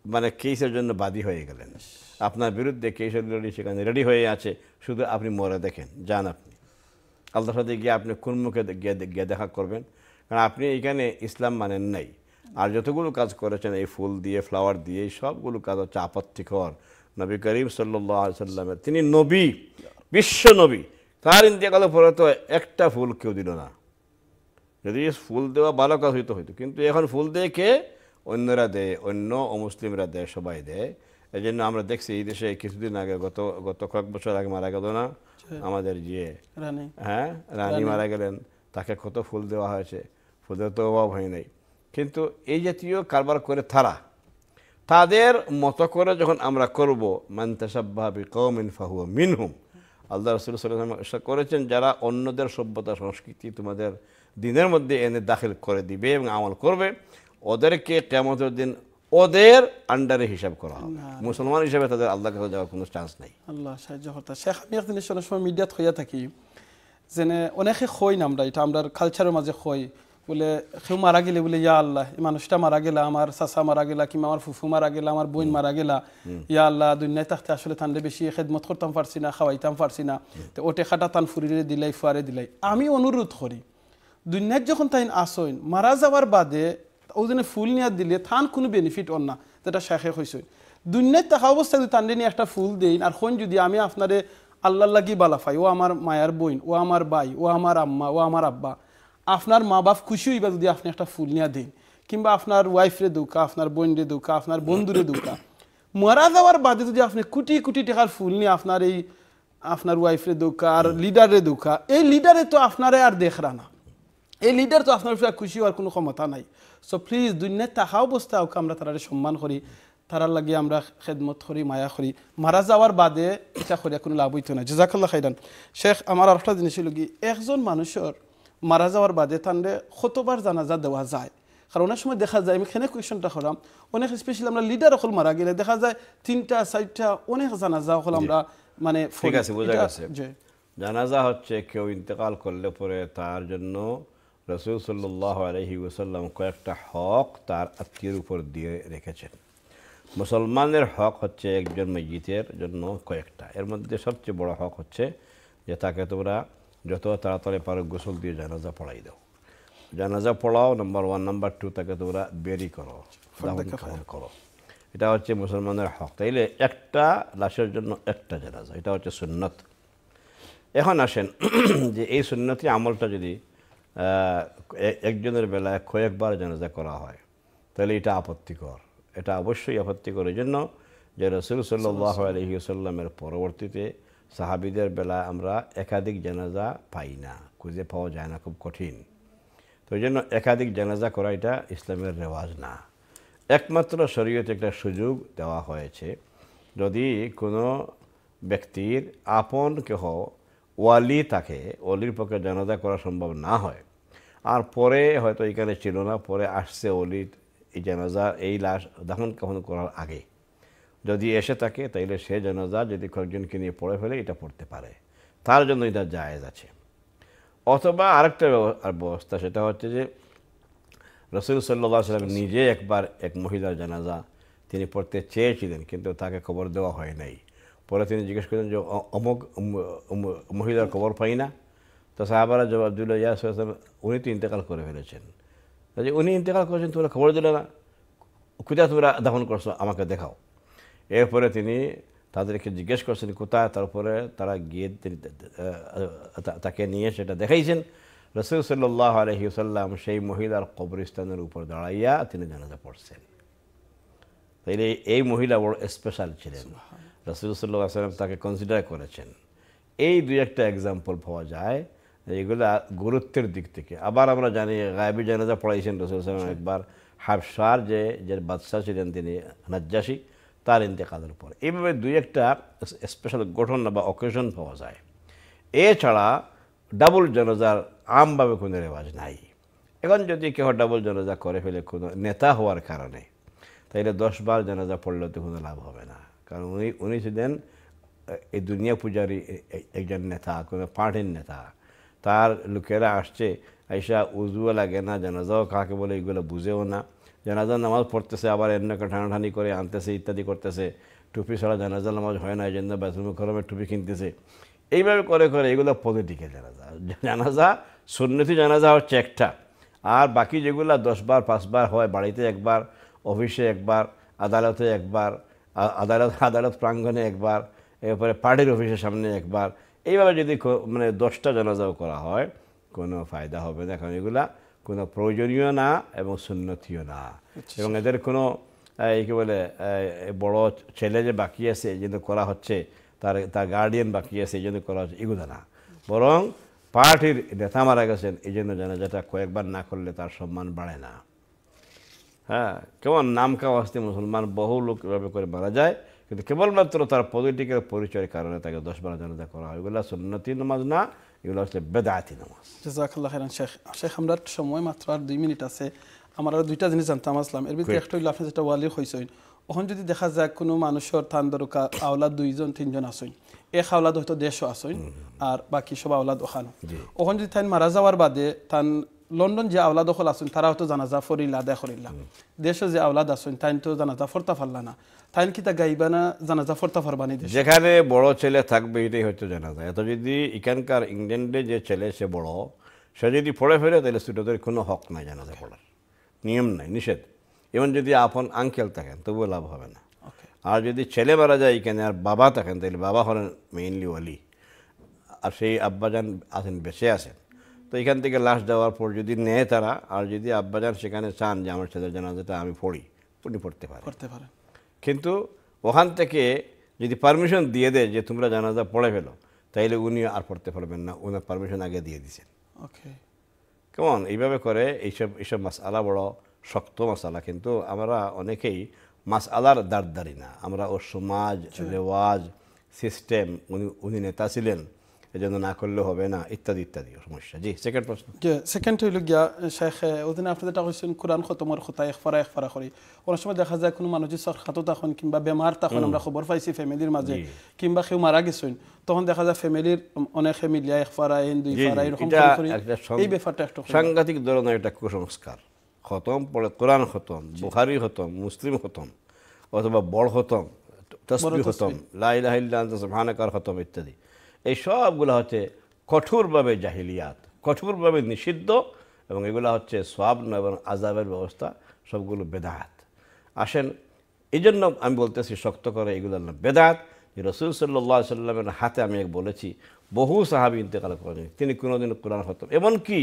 মানে কেসের জন্য বাদী হয়ে গেলেন, আপনার বিরুদ্ধে কেস অলরেডি সেখানে রেডি হয়ে আছে, শুধু আপনি মরে দেখেন, যান আপনি আল্লাহর সাথে গিয়ে আপনি কোন মুখে গিয়ে দেখা করবেন? কারণ আপনি এখানে ইসলাম মানেন নাই, আর যতগুলো কাজ করেছেন এই ফুল দিয়ে, ফ্লাওয়ার দিয়ে, এই সবগুলো কাজ হচ্ছে আপত্তিকর। নবী করিম সাল্লাল্লাহু আলাইহি সাল্লামের, তিনি নবী, বিশ্ব নবী, তার ইন্তেকালের পরে তো একটা ফুল কেউ দিল না। যদি ফুল দেওয়া ভালো কাজ হইতো, কিন্তু এখন ফুল দেয় কে? অন্যরা দেয়, অন্য অমুসলিমরা দেয়, সবাই দেয়। এই জন্য আমরা দেখছি এই দেশে কিছুদিন আগে, গত কয়েক বছর আগে মারা গেল না আমাদের রানী মারা গেলেন, তাকে কত ফুল দেওয়া হয়েছে, ফুলের তো অভাব হয় নাই। কিন্তু এই জাতীয় কারবার করে তাদের মতো করে যখন আমরা করব, মান তাশাব্বাহা বিকওমিন ফাহুয়া মিনহুম, আল্লাহ রাসূল সাল্লাল্লাহু আলাইহি ওয়াসাল্লাম করেছেন, যারা অন্যদের সভ্যতা সংস্কৃতি তোমাদের দিনের মধ্যে এনে দাখিল করে দিবে এবং আমল করবে, ওদেরকে কিয়ামতের দিন ওদের আন্ডারে হিসাব করা হবে, মুসলমান হিসেবে তাদের আল্লাহর কাছে যাওয়ার কোনো চান্স নাই। আল্লাহ সাহায্য করতে। শেখ, আমি এক জিনিস অনেক সময় মিডিয়াত হইয়া থাকি, যেনে অনেকে খই না, আমরা এটা আমরা কালচারের মাঝে খই, বলে কেউ মারা গেলে বলে ইয়া আল্লাহ এই মানুষটা মারা গেলা, আমার চাচা মারা গেলা, কিংবা আমার ফুফু মারা গেলা, আমার বোন মারা গেলা, ইয়া আল্লাহ দুনিয়ায় থাকতে আসলে তানরে বেশি খেদমত করতাম পারছি না, খাওয়াইতাম পারছি না, তো ওটে খাটা তান ফুরিরে দিলাই ফুয়ারে দিলাই। আমি অনুরোধ করি দুনিয়ায় যখন তাই আসইন মারা যাওয়ার বাদে ওজনে ফুল নিয়ে দিলে থান কোনো বেনিফিট অন না, যেটা শেখে হয়েছে দুনিয়ায় থাকা অবস্থায় যদি তানরে নিয়ে একটা ফুল দেন আর কোন যদি আমি আপনারে আল্লাহ লাগি বালা পাই, ও আমার মায়ার বোন, ও আমার ভাই, ও আমার আম্মা, ও আমার আব্বা, আপনার মা বাপ খুশি হইবা যদি আপনি একটা ফুল নিয়ে দেন, কিংবা আপনার ওয়াইফরে দৌকা, আপনার বোনরে দৌকা, আপনার বন্ধুরে দৌকা। মারা যাওয়ার বাদে যদি আপনি কোটি কোটি টাকার ফুল নিয়ে আপনার এই আপনার ওয়াইফরে দৌকা আর লিডারে দৌকা, এই লিডারে তো আপনারে আর দেখরা না, এই লিডার তো আপনার খুশি হওয়ার কোনো ক্ষমতা নাই। সো প্লিজ দুনিয়ায় থাকা অবস্থা ওকে আমরা তারা সম্মান করি, তারার লাগে আমরা খেদমত করি, মায়া করি। মারা যাওয়ার বাদে এটা করিয়া কোনো লাভ হইতো না। জাযাকাল্লাহ খাইরান। শেখ আমার আরেকটা জিনিস হলো কি, একজন মানুষের মারা যাওয়ার বাদে তানরে কতবার জানাজা দেওয়া যায়, কারণ অনেক সময় দেখা যায়, আমি এখানে কোয়েশনটা করাম, অনেক স্পেশালি আমরা লিডার অকল মারা গেলে দেখা যায় 3টা 4টা অনেক জানাজা অকল আমরা মানে ঠিক আছে, বোঝা গেছে। জানাজা হচ্ছে কেউ ইন্তেকাল করলে পরে তার জন্য রাসূল সাল্লাল্লাহু আলাইহি ওয়াসাল্লাম কয়েকটা হক তার আত্মীয়ের উপর দিয়ে রেখেছেন। মুসলমানের হক হচ্ছে একজন মাইয়িতের জন্য কয়েকটা, এর মধ্যে সবচেয়ে বড় হক হচ্ছে যে তাকে তোমরা যত তাড়াতাড়ি পারো গোসল দিয়ে জানাজা পড়াই দাও, জানাজা পড়াও নাম্বার 1, নাম্বার 2 তাকে তোমরা বেরি করো, দাফন করো। এটা হচ্ছে মুসলমানের হক। তাইলে একটা লাশের জন্য একটা জানাজা, এটা হচ্ছে সুন্নত। এখন আসেন যে এই সুন্নতি আমলটা যদি একজনের বেলায় কয়েকবার জানাজা করা হয় তাহলে এটা আপত্তিকর, এটা অবশ্যই আপত্তিকর। এই জন্য যে রাসূল সাল্লাল্লাহু আলাইহি ওয়াসাল্লামের পরবর্তীতে সাহাবীদের বেলা আমরা একাধিক জানাজা পাই না, খুঁজে পাওয়া যায় না, খুব কঠিন। তো এই জন্য একাধিক জানাজা করা এটা ইসলামের রেওয়াজ না। একমাত্র শরীয়তে একটা সুযোগ দেওয়া হয়েছে, যদি কোনো ব্যক্তির আপন কেহ ওয়ালি থাকে, ওলির পক্ষে জানাজা করা সম্ভব না হয়, আর পরে হয়তো এখানে ছিল না, পরে আসছে ওলির এই জানাজা, এই লাশ দাফন কাফন করার আগে যদি এসে থাকে, তাইলে সে জানাজা যদি কয়েকজনকে নিয়ে পড়ে ফেলে এটা পড়তে পারে, তার জন্য এটা জায়েজ আছে। অথবা আরেকটা ব্যবস্থা, সেটা হচ্ছে যে রাসূল সাল্লাল্লাহু আলাইহি ওয়াসাল্লাম নিজে একবার এক মহিলার জানাজা তিনি পড়তে চেয়েছিলেন, কিন্তু তাকে কবর দেওয়া হয় নাই। পরে তিনি জিজ্ঞেস করলেন যে অমুক মহিলার কবর পাই না, তো সাহাবারা জবাব দিল, ইয়া রাসূলুল্লাহ উনি তো ইন্তেকাল করে ফেলেছেন। যে উনি ইন্তেকাল করেছেন, তোমরা খবর দিলে না, কোথায় তোমরা দাফন করছো আমাকে দেখাও। এরপরে তিনি তাদেরকে জিজ্ঞেস করছেন কোথায়, তারপরে তারা গিয়ে তাকে নিয়ে সেটা দেখাইছেন। রাসূল সাল্লাল্লাহু আলাইহি ওয়াসাল্লাম সেই মহিলার কবরস্থানের উপর দাঁড়াইয়া তিনি জানাজা পড়ছেন। তাইলে এই মহিলা বড় স্পেশাল ছিলেন, রাসূল সাল্লাল্লাহু আলাইহি ওয়াসাল্লাম তাকে কনসিডার করেছেন। এই দুই একটা এক্সাম্পল পাওয়া যায় এগুলা গুরুত্বের দিক থেকে। আবার আমরা জানি গায়েবী জানাজা পড়াইছেন রাসূল সাল্লাল্লাহু আলাইহি ওয়াসাল্লাম একবার হাবশার যে বাদশাহ ছিলেন তিনি নাজ্জাশী, তার ইন্তেকালের পর। এইভাবে দুই একটা স্পেশাল ঘটনা বা অকেশন পাওয়া যায়। এছাড়া ডাবল জানাজার আমভাবে কোনো রেওয়াজ নাই। এখন যদি কেউ ডাবল জানাজা করে ফেলে কোনো নেতা হওয়ার কারণে, তাইলে 10 বার জানাজা পড়লেও তো কোনো লাভ হবে না, কারণ উনি ছিলেন এই দুনিয়া পূজারী একজন নেতা, কোনো পার্টির নেতা। তার লোকেরা আসছে, আইসা উজুও লাগে না, জানাজাও কাকে বলে এগুলো বুঝেও না, জানাজার নামাজ পড়তেছে, আবার এন্নাকে টানাটানি করে আনতেছে, ইত্যাদি করতেছে। টুপি ছাড়া জানাজার নামাজ হয় না, এই জন্য বাথরুমে গরমে টুপি কিনতেছে। এইভাবে করে করে এগুলো পলিটিক্যাল জানাজা। জানাজা সুন্নতি জানাজা হচ্ছে একটা, আর বাকি যেগুলো 10 বার 5 বার হয়, বাড়িতে একবার, অফিসে একবার, আদালতে একবার, আদালত প্রাঙ্গণে একবার, এরপরে পার্টির অফিসের সামনে একবার, এইভাবে যদি মানে 10টা জানাজাও করা হয় কোনো ফায়দা হবে না, কারণ এগুলা কোনো প্রয়োজনীয় না এবং সুন্নতিও না। এবং এদের কোনো কী বলে বড় ছেলে যে বাকি আছে এই জন্য করা হচ্ছে, তার গার্ডিয়ান বাকি আছে এই জন্য করা হচ্ছে, এগুলো না। বরং পার্টির নেতা মারা গেছেন এই জন্য জানাজাটা কয়েকবার না করলে তার সম্মান বাড়ে না। হ্যাঁ, কেমন নাম কাওয়াস্তে মুসলমান বহু লোক এভাবে করে মারা যায়, কিন্তু কেবলমাত্র তার পলিটিক্যাল পরিচয়ের কারণে তাকে 10 বার জানাজা করা হয়। এগুলো সুন্নতি নামাজ না, এগুলো আসলে বেদাতি নামাজ। জাযাকাল্লাহ খাইরান শেখ। শেখ আমরা সময় মাত্র আর 2 মিনিট আছে, আমার আর 2টা জিনিস জানতাম আসলাম। এর ভিতরে একটা হইল আপনি যেটা ওয়ালি হইছেন, ওখান যদি দেখা যায় কোনো মানুষের থান দরকার আওলাদ 2জন 3জন আসেন, এক আওলাদ হয়তো 150 আসেন আর বাকি সব আওলাদ ওখানো, ওখান যদি তাই মারা যাওয়ার বাদে তান লন্ডন যে আওলাদ দখল আছেন তারাও তো জানাজা ফরিলা আদায় করিলা দেশে যে আওলাদ আছেন তাই তো জানাজা ফরতা পারলা না তাই কি তা গাইবা না জানাজা ফরতা পারবানি দেশ যেখানে বড় ছেলে থাকবে এটাই হচ্ছে জানাজা। এত যদি এখানকার ইংল্যান্ডে যে ছেলে সে বড়, সে যদি পড়ে ফেলে তাহলে ছোটদের কোনো হক নাই জানাজা পড়ার, নিয়ম নাই, নিষেধ। এমন যদি আপন আঙ্কেল থাকেন তবুও লাভ হবে না। আর যদি ছেলে মারা যায় এখানে আর বাবা থাকেন তাহলে বাবা হলেন মেইনলি ওয়ালি, আর সেই আব্বাজান আছেন বেঁচে আছেন, তো এখান থেকে লাশ দেওয়ার পর যদি নেয় তারা, আর যদি আব্বাজান সেখানে চান যে আমার ছেলের জানাজাটা আমি পড়ি, উনি পড়তে পারেন। কিন্তু ওখান থেকে যদি পারমিশন দিয়ে দেয় যে তোমরা জানাজা পড়ে ফেলো, তাইলে উনি আর পড়তে পারবেন না, ওনার পারমিশন আগে দিয়ে দিয়েছেন। কেমন এইভাবে করে এইসব মাসআলা বড় শক্ত মাসআলা, কিন্তু আমরা অনেকেই মাসআলার দাঁড়দারি না, আমরা ও সমাজ রেওয়াজ সিস্টেম, উনি নেতা ছিলেন এজন্য না করলে হবে না, ইত্যাদি ইত্যাদি সমস্যা। জি, সেকেন্ড প্রশ্ন। সেকেন্ড হইল গিয়া শেখ ওদিনে আপনি যেটা কইছেন কোরআন খতমের কথা একফারা করি, অনেক সময় দেখা যায় কোনো মানুষ সরখাতো তখন কিংবা বেমার তখন আমরা খবর পাইছি ফ্যামিলির মাঝে, কিংবা কেউ মারা গেছেন তখন দেখা যায় ফ্যামিলির অনেকে মিলিয়া একফারা দুই ফারা এরকম করে, এই ব্যাপারটা একটু সাংঘাতিক ধরনের একটা কুসংস্কার। খতম পড়ে কোরআন খতম, বুখারী খতম, মুসলিম খতম, অথবা বড় খতম, তাসবিহ খতম, লা ইলাহা ইল্লা আনতা সুবহানাকার খতম ইত্যাদি, এই সবগুলো হচ্ছে কঠোরভাবে জাহিলিয়াত, কঠোরভাবে নিষিদ্ধ, এবং এগুলো হচ্ছে সওয়াব না এবং আযাবের ব্যবস্থা, সবগুলো বেদাত। আসেন, এই জন্য আমি বলতেছি শক্ত করে এগুলো না বেদাত। রাসূল সাল্লাল্লাহু আলাইহি সাল্লামের হাতে আমি বলেছি বহু সাহাবী ইন্তেকাল করেন, তিনি কোনোদিন কোরআন খতম, এমনকি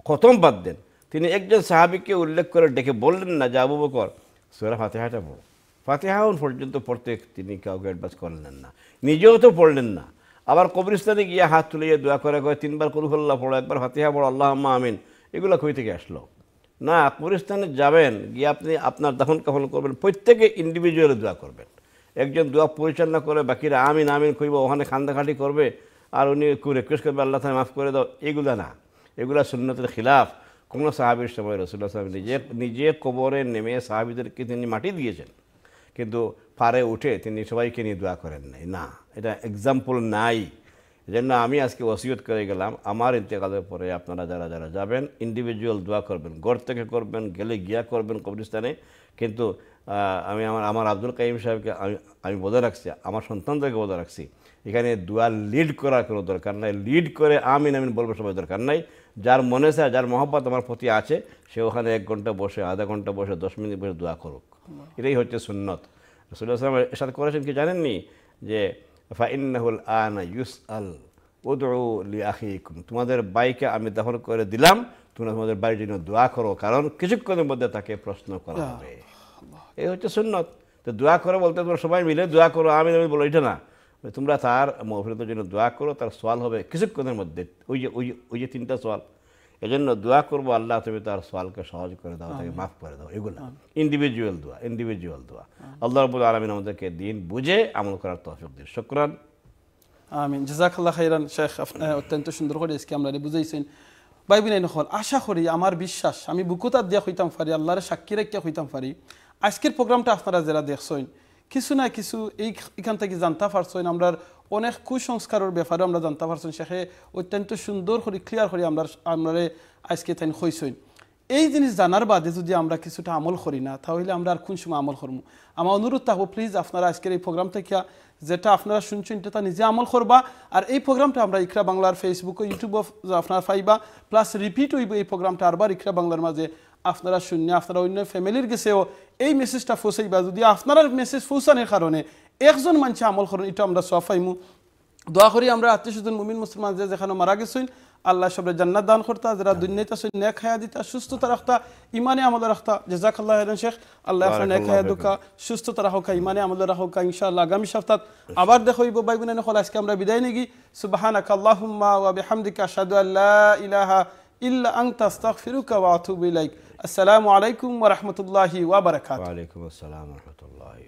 খতম বাদ দেন, তিনি একজন সাহাবীকে উল্লেখ করে ডেকে বললেন না যে আবু বকর সূরা ফাতিহাটা পড়ো, ফাতিহাও পর্যন্ত পড়তে তিনি কাউকে অ্যাডভাইস করলেন না, নিজেও তো পড়লেন না। আবার কবরস্থানে গিয়ে হাত তুলে দোয়া করে তিনবার কুল হুয়াল্লাহ পড়ো, একবার ফাতিহা পড়ো, আল্লাহুম্মা আমিন, এগুলো কই থেকে আসলো? না, কবরস্থানে যাবেন, গিয়ে আপনি আপনার দাফন কাফন করবেন, প্রত্যেকে ইন্ডিভিজুয়ালি দোয়া করবেন। একজন দোয়া পরিচালনা করে বাকিরা আমিন আমিন কইব, ওখানে খান্দাখাটি করবে, আর উনি রিকোয়েস্ট করবে আল্লাহ তাআলা মাফ করে দাও, এগুলো না, এগুলো সুন্নতের খিলাফ। কোনো সাহাবীর সময় রাসূলুল্লাহ সাল্লাল্লাহু আলাইহি ওয়াসাল্লাম নিজে কবরে নেমে সাহাবীদেরকে তিনি মাটি দিয়েছেন, কিন্তু পারে উঠে তিনি সবাইকে নিয়ে দোয়া করেন নাই, না, এটা এক্সাম্পল নাই। এজন্য আমি আজকে ওসিয়ত করে গেলাম, আমার ইন্তেকালের পরে আপনারা যারা যারা যাবেন ইন্ডিভিজুয়াল দোয়া করবেন, ঘর থেকে করবেন, গেলে গিয়া করবেন কবরস্থানে। কিন্তু আমি আমার আব্দুল কাইম সাহেবকে আমি বলে রাখছি, আমার সন্তানদেরকে বলে রাখছি, এখানে দোয়া লিড করার কোনো দরকার নাই, লিড করে আমিন আমিন বলবার সময় দরকার নাই। যার মনে চায়, যার মহব্বত আমার প্রতি আছে, সে ওখানে 1 ঘন্টা বসে, আধা ঘন্টা বসে, 10 মিনিট বসে দোয়া করুক, এটাই হচ্ছে সুন্নত। রাসূলুল্লাহ সাল্লাল্লাহু আলাইহি ওয়াসাল্লাম এরশাদ করেছেন কি জানেননি, যে ফাইন্নাহুল আনা ইউসআল উদউ লিআখিকুম, তোমাদের ভাইকে আমি দাফন করে দিলাম, তোমরা তোমাদের ভাইয়ের জন্য দোয়া করো, কারণ কিছুক্ষণের মধ্যে তাকে প্রশ্ন করা হবে। এই হচ্ছে সুন্নত। তো দোয়া করো বলতে তোমরা সবাই মিলে দোয়া করো, আমি বলো এটা না, তোমরা তার মাগফিরাতের জন্য দোয়া করো, তার সওয়াল হবে কিছুক্ষণের মধ্যে, ওই যে 3টা সওয়াল। এজন্য দোয়া করবো, আল্লাহ তুমি তার সওয়ালকে সহজ করে দাও, তাকে মাফ করে দাও, এগুলো ইন্ডিভিজুয়াল দোয়া। আল্লাহ রাব্বুল আলামিন আমাদেরকে দিন বুঝে আমল করার তৌফিক দিন। শুকরান, আমিন, জাযাকাল্লাহ খাইরান। শেখ আপনি অত্যন্ত সুন্দর করে আজকে আমরা বুঝাইছেন। ভাই বিনাই নকল, আশা করি, আমার বিশ্বাস, আমি বুকুতা দিয়া হইতাম পারি, আল্লাহর সাক্ষী রেখে হইতাম পারি, আজকের প্রোগ্রামটা আপনারা যারা দেখছেন কিছু না কিছু এখান থেকে জানতে পারছেন, আমরা অনেক কুসংস্কারের ব্যাপারে আমরা জানতে পারছেন। শেখে অত্যন্ত সুন্দর করে ক্লিয়ার করে আমরা আজকে তাই হইছেন। এই জিনিস জানার বাদে যদি আমরা কিছুটা আমল করি না, তাহলে আমরা আর কোন সময় আমল করবো? আমার অনুরোধ থাকবো, প্লিজ আপনারা আজকের এই প্রোগ্রাম থেকে যেটা আপনারা শুনছেন এটা নিজে আমল করবা। আর এই প্রোগ্রামটা আমরা ইকরা বাংলার ফেসবুক ও ইউটিউব আপনারা পাইবা, প্লাস রিপিট হইব এই প্রোগ্রামটা আরবার ইকরা বাংলার মাঝে আপনারা শুনে আপনারা অন্য ফ্যামিলির গেছেও এই মেসেজটা পৌঁছাইবা। যদি আপনারা মেসেজ পৌঁছানোর কারণে একজন মানুষ আমল করেন, এটা আমরা সওয়াব পাইমু। দোয়া করি আমরা আত্মীয়স্বজন মুমিন মুসলমান যে যেখানে মারা গেছেন, আল্লাহ সবরে জান্নাত দান করতা, যারা দুনিয়াতে আছেন নেক হায়াত দিতা, সুস্থতা রাখতা, ইমানে আমল রাখতা। জাযাকাল্লাহু খাইরান শেখ, আল্লাহ আপনার নেক হায়াত দুকা, সুস্থতা রাখোকা, ইমানে আমল রাখোকা। ইনশাআল্লাহ আগামী সপ্তাহ আবার দেখা হইব। ভাই বোনেরা হল আজকে আমরা বিদায় নেগি। সুবহানাকা আল্লাহুম্মা ওয়া বিহামদিকা আশহাদু আল্লা ইলাহা ইল্লা আনতা আস্তাগফিরুকা ওয়া আতুবু ইলাইক। আসসালামু আলাইকুম ওয়া রাহমাতুল্লাহি ওয়া বারাকাতুহু। ওয়া আলাইকুম আসসালাম ওয়া রাহমাতুল্লাহি।